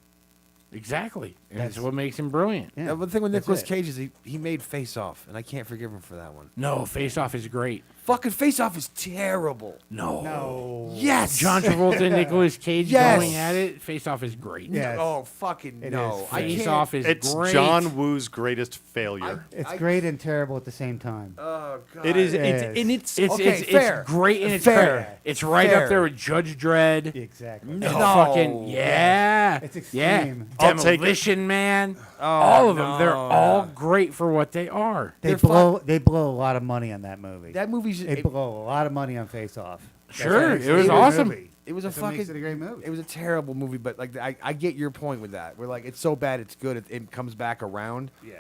Exactly. And that's That's- what makes him brilliant. Yeah, The thing with that's Nicolas it. Cage is he made Face Off, and I can't forgive him for that one. No, Face Off is great. Fucking Face Off is terrible. No. No. Yes. John Travolta and Nicolas Cage Yes. going at it. Face Off is great. Yes. Oh fucking It no! is. I Face can't. Off is It's great. John Woo's greatest failure. It's I- great and terrible at the same time. Oh god! It is. Yes. And it's. It's, Okay, it's, fair. it's great and it's Fair. great. It's right Fair. up there with Judge Dredd. Exactly. No. Fucking yeah. It's Yeah. extreme. I'll take it. Demolition Man. Oh, all of them. They're no. all great for what they are. They They're blow a lot of money on that movie. That movie's. They blow a lot of money on Face Off. Sure, it was awesome. It was a That's what makes fucking. it a great movie. It was a terrible movie, but like I get your point with that. We're like it's so bad it's good. It comes back around. Yeah.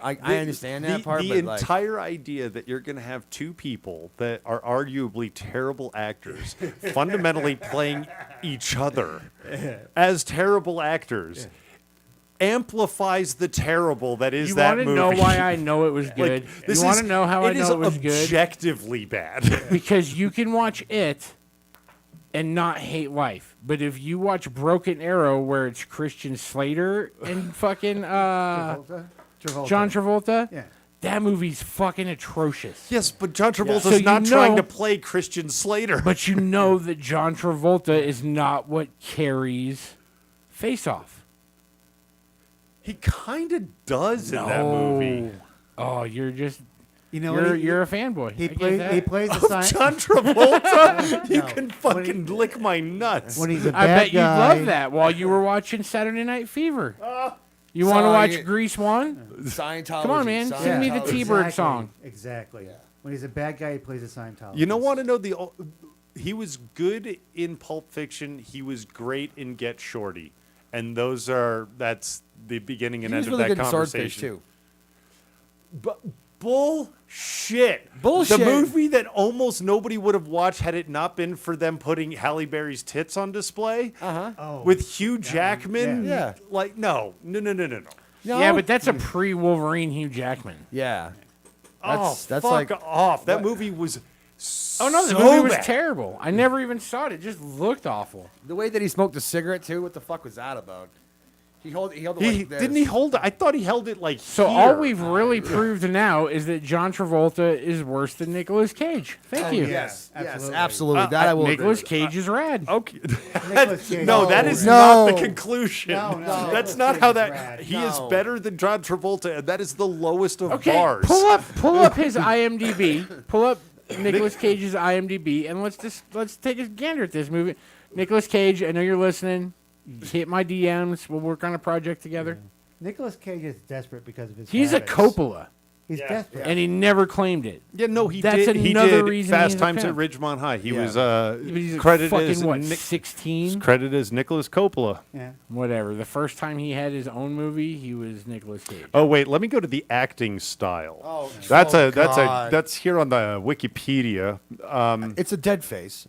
I understand that part, The but like, entire idea that you're going to have two people that are arguably terrible actors fundamentally playing each other as terrible actors amplifies the terrible that is You that want to movie. know why I know it was good? This you want is- to know how I know it was good? objectively bad. Because you can watch it and not hate life. But if you watch Broken Arrow, where it's Christian Slater and fucking Travolta? John Travolta, Yeah. that movie's fucking atrocious. Yes, but John Travolta's So you not trying know- to play Christian Slater. But you know that John Travolta is not what carries Face Off. He kind of does in that movie. Oh, you're just You know what? you're a fanboy. He I get plays. that. He plays a sign. John Travolta, you No. can fucking lick my nuts. When he's a I bad bet you'd guy. love that while you were watching Saturday Night Fever. You want to Sorry. watch Grease 1? Scientology. Come on, man. Sing me the Scientology. T-Bird song. Exactly. When he's a bad guy, he plays a Scientologist. You don't want to know he was good in Pulp Fiction. He was great in Get Shorty, and that's the beginning and He was end really of good that in Swordfish conversation. too. But bullshit. Bullshit. The movie that almost nobody would have watched had it not been for them putting Halle Berry's tits on display Oh. with Hugh Jackman. Yeah. Like no. Yeah, but that's a pre-Wolverine Hugh Jackman. Yeah. Oh, That's fuck like off. That movie was Oh no, the so movie was bad. terrible. I never even saw it. It just looked awful. the way that he smoked a cigarette too. What the fuck was that about? He held it like this. Didn't he hold it? I thought he held it like So here. all we've really proved now is that John Travolta is worse than Nicolas Cage. Thank you. Yes, absolutely. absolutely. That I will. agree Nicolas with. Cage is rad. Okay. Nicolas Cage. No, that is No. not the conclusion. No, no, That's Nicolas not Cage how is that. rad. He is No. better than John Travolta, and that is the lowest of Okay, bars. pull up his IMDb. Pull up Nicolas Cage's IMDb, and let's take a gander at this movie. Nicolas Cage, I know you're listening. Hit my DMs. We'll work on a project together. Nicolas Cage is desperate because of his. He's a habits. Coppola, He's desperate. and he never claimed it. Yeah, no, he That's did. He another did reason Fast he's a Times fan. at Ridgemont High. He Yeah. was He's credited fucking as what, Nick- 16? credited as Nicholas Coppola. Yeah. Whatever. The first time he had his own movie, he was Nicolas Cage. Oh wait, let me go to the acting style. Oh, That's here on the Wikipedia. It's a dead face.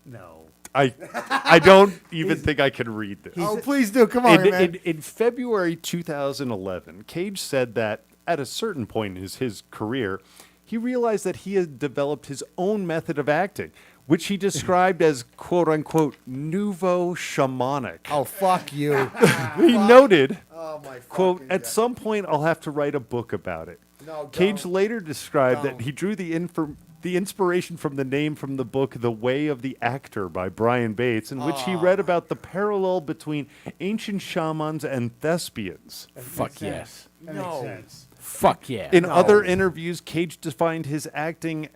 No. I don't even think I can read this. Oh, please do. Come on, man. In February 2011, Cage said that at a certain point in his career, he realized that he had developed his own method of acting, which he described as "quote unquote" nouveau shamanic. Oh, fuck you. He noted, Oh my. "quote At some point, I'll have to write a book about it." No, Cage don't. later described Don't. that he drew the inspiration from the name from the book The Way of the Actor by Brian Bates, in which he read about the parallel between ancient shamans and thespians. Fuck yes. That No. makes sense. Fuck yeah. In other interviews, Cage defined his acting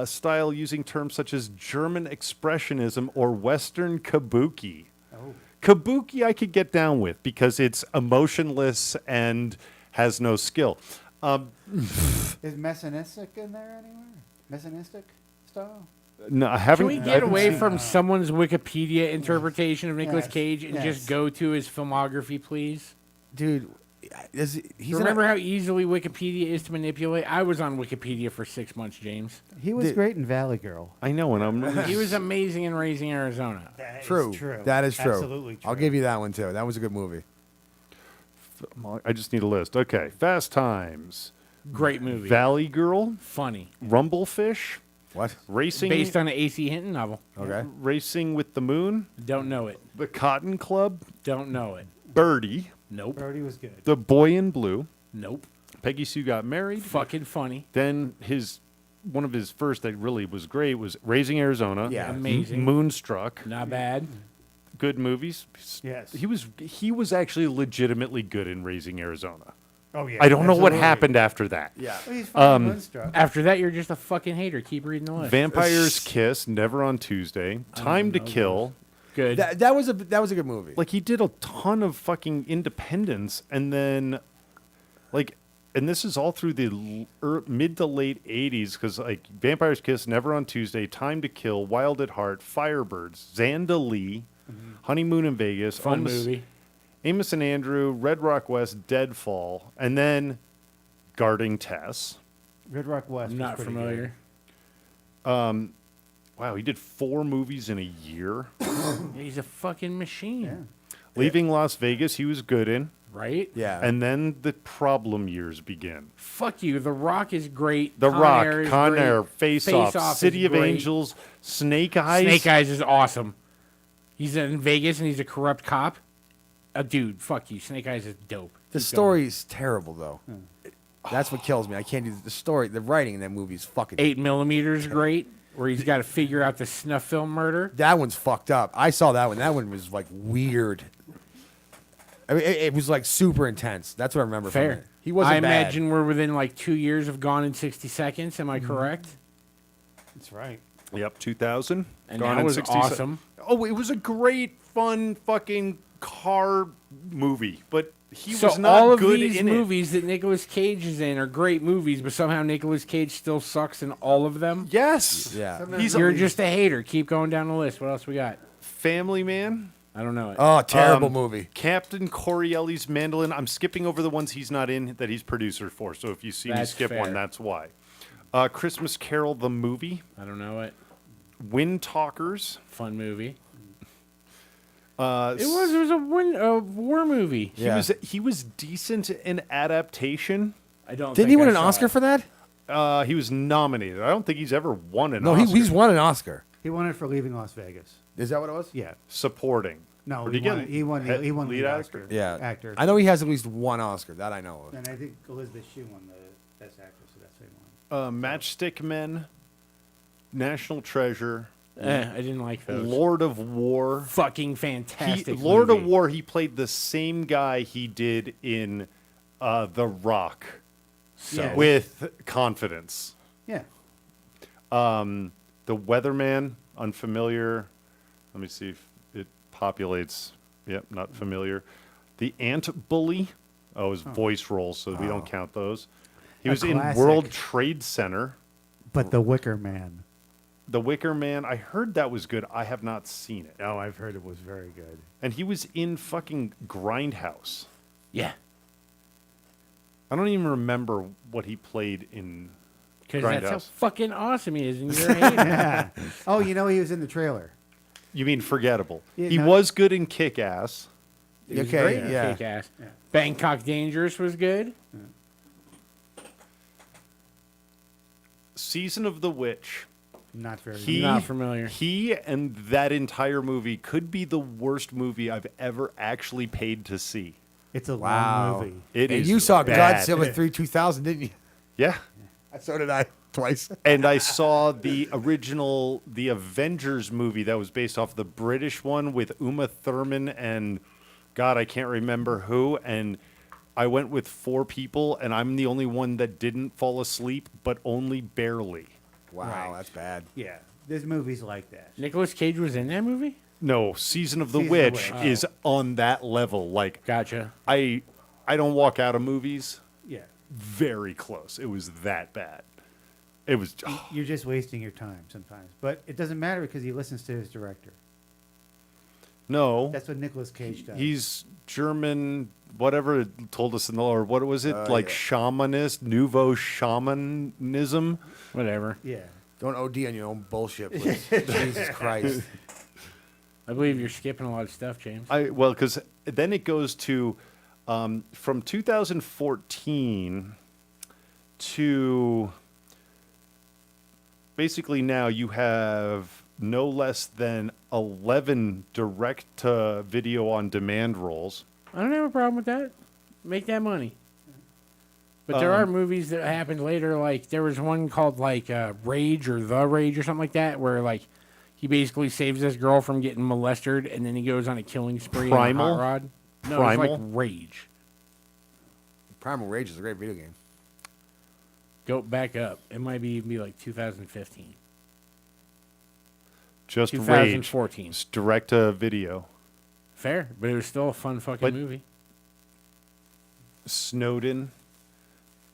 style using terms such as German expressionism or Western kabuki. Oh. Kabuki I could get down with because it's emotionless and has no skill. Is messianistic in there anywhere? Messianistic style? No, I Can haven't. we I get haven't away seen- from someone's Wikipedia interpretation of Nicolas Yes, Cage and yes. just go to his filmography, please? Dude, he's Remember how easily Wikipedia is to manipulate? I was on Wikipedia for 6 months, James. He was great in Valley Girl. I know, and I'm. He was amazing in Raising Arizona. That is true. That is true. Absolutely true. I'll give you that one too. That was a good movie. I just need a list. Okay, Fast Times, Great movie. Valley Girl, Funny. Rumblefish, What? Racing, Based on an A.C. Hinton novel. Okay. Racing with the Moon, Don't know it. The Cotton Club, Don't know it. Birdie, Nope. Birdie was good. The Boy in Blue, Nope. Peggy Sue Got Married. Fucking funny. Then one of his first that really was great was Raising Arizona. Yeah. Amazing. Moonstruck. Not bad. Good movies. Yes. He was actually legitimately good in Raising Arizona. Oh yeah. I don't know what absolutely. happened after that. Yeah. Well, he's fucking Moonstruck. After that, you're just a fucking hater. Keep reading the list. Vampire's Kiss, Never on Tuesday, Time to Kill. Good. That was a good movie. Like he did a ton of fucking independence, and then, and this is all through the mid to late '80s, because like Vampire's Kiss, Never on Tuesday, Time to Kill, Wild at Heart, Firebirds, Xanda Lee, Honeymoon in Vegas, Fun movie. Amos and Andrew, Red Rock West, Deadfall, and then Guarding Tess. Red Rock West. I'm was not pretty familiar. good. Wow, he did 4 movies in a year. He's a fucking machine, Yeah. Leaving Las Vegas, he was good in. right? Yeah. And then the problem years begin. Fuck you. The Rock is great. The Con Rock, Air is Con great. Air, Face Off, is City of great. Angels, Snake Eyes. Snake Eyes is awesome. He's in Vegas and he's a corrupt cop. Dude, fuck you. Snake Eyes is dope. The Keep story's terrible though. That's what kills me. I can't do the story. The writing in that movie is fucking. going. 8mm is great, where he's got to figure out the snuff film murder. That one's fucked up. I saw that one. That one was like weird. I mean, it was like super intense. That's what I remember from Fair. it. He wasn't I bad. imagine we're within like 2 years of Gone in 60 Seconds. Am I correct? That's right. Yep, 2000. And Gone that in was 60 sec- awesome. Oh, it was a great, fun fucking car movie, but he So was not all of good these in movies that Nicolas Cage is in are great movies, but somehow Nicolas Cage still sucks in all of them. it. Yes. Yeah. He's You're a just a hater. Keep going down the list. What else we got? Family Man. I don't know it. Oh, terrible movie. Captain Coriolis Mandolin. I'm skipping over the ones he's not in that he's producer for. So if you see me That's skip fair. one, that's why. Christmas Carol the movie. I don't know it. Wind Talkers. Fun movie. Uh, It was a war movie. Yeah. He was decent in adaptation. I don't. Didn't think he win I an saw Oscar it. for that? He was nominated. I don't think he's ever won an No, Oscar. he's won an Oscar. He won it for Leaving Las Vegas. Is that what it was? Yeah. Supporting. No, Or he did he won. get He won. head- He won lead the actor? Oscar. Yeah. Actor. I know he has at least one Oscar. That I know of. And I think Elizabeth Shue won the Best Actress, so that's what he won. Matchstick Men. National Treasure. I didn't like those. Lord of War. Fucking fantastic. Lord of movie. War, he played the same guy he did in The Rock Yeah. with confidence. Yeah. The Weatherman, unfamiliar. Let me see if it populates. Yep, not familiar. The Ant Bully. Oh, his voice roles, so we don't count those. He A was in classic. World Trade Center. But The Wicker Man. The Wicker Man, I heard that was good. I have not seen it. Oh, I've heard it was very good. And he was in fucking Grindhouse. Yeah. I don't even remember what he played in Because that's how Grindhouse. fucking awesome he is, and you're a hater. Oh, you know he was in the trailer. You mean Forgettable? Yeah, He no. was good in Kick-Ass. He was Okay, great in yeah. Kick-Ass. Bangkok Dangerous was good. Season of the Witch. Not very He, Not familiar. He and that entire movie could be the worst movie I've ever actually paid to see. It's a Wow. long movie. It And is you saw bad. Godzilla 3 2000, didn't you? Yeah. So did I. Twice. And I saw the original, the Avengers movie that was based off the British one with Uma Thurman and, God, I can't remember who. And I went with 4 people, and I'm the only one that didn't fall asleep, but only barely. Wow, Right. that's bad. Yeah. There's movies like that. Nicolas Cage was in that movie? No, Season of the Season of the Witch Witch. is on that level. Like, Gotcha. I don't walk out of movies Yeah. very close. It was that bad. It was. You're just wasting your time sometimes. But it doesn't matter because he listens to his director. No, That's what Nicolas Cage does. he's German. Whatever it told us in the or what was it like? Yeah. Shamanist, nouveau shamanism. Whatever. Yeah. Don't OD on your own bullshit, please. Jesus Christ. I believe you're skipping a lot of stuff, James. Well, because then it goes to from 2014 to basically now you have no less than 11 direct-to-video on demand roles. I don't have a problem with that. Make that money. But there are movies that happened later. Like there was one called like Rage or The Rage or something like that, where like he basically saves this girl from getting molested, and then he goes on a killing spree. Primal? In a hot rod. No, Primal? it's like Rage. Primal Rage is a great video game. Go back up. It might be even be like 2015, Just Rage. 2014. It's direct-to-video. Fair, but it was still a fun fucking But- movie. Snowden.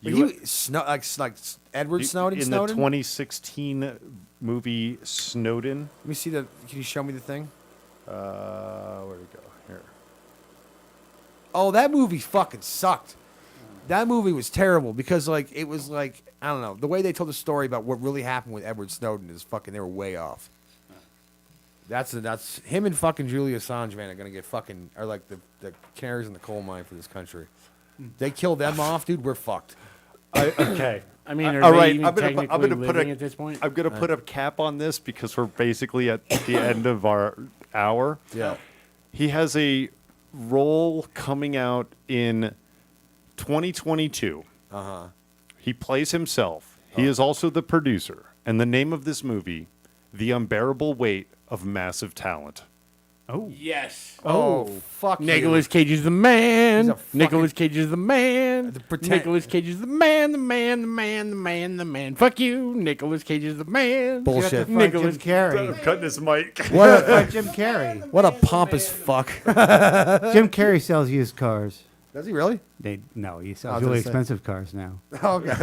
But You- he, like Edward Snowden? in Snowden? the 2016 movie Snowden. Let me see the. Can you show me the thing? Where'd it go? Here. Oh, that movie fucking sucked. That movie was terrible because like it was like I don't know. The way they told the story about what really happened with Edward Snowden is fucking. They were way off. That's him and fucking Julian Assange, man, are gonna get fucking are like the canaries in the coal mine for this country. They kill them off, dude. We're fucked. Okay. I mean, are All they right, even I'm gonna technically put living a at this point? I'm gonna put a cap on this because we're basically at the end of our hour. Yeah. He has a role coming out in 2022. Uh-huh. He plays himself. He is also the producer. And the name of this movie, The Unbearable Weight of Massive Talent. Yes. Oh, fuck Nicolas you. Cage is the man. He's a fucking- Nicolas Cage is the man. pretend- Nicolas Cage is the man, the man, the man, the man, the man. Fuck you. Nicolas Cage is the man. Bullshit. Nicolas Jim Carrey. Cutting his mic. Fuck Jim Carrey. What a pompous fuck. Jim Carrey sells used cars. Does he really? No, he I sells was really gonna say. expensive cars now. Okay.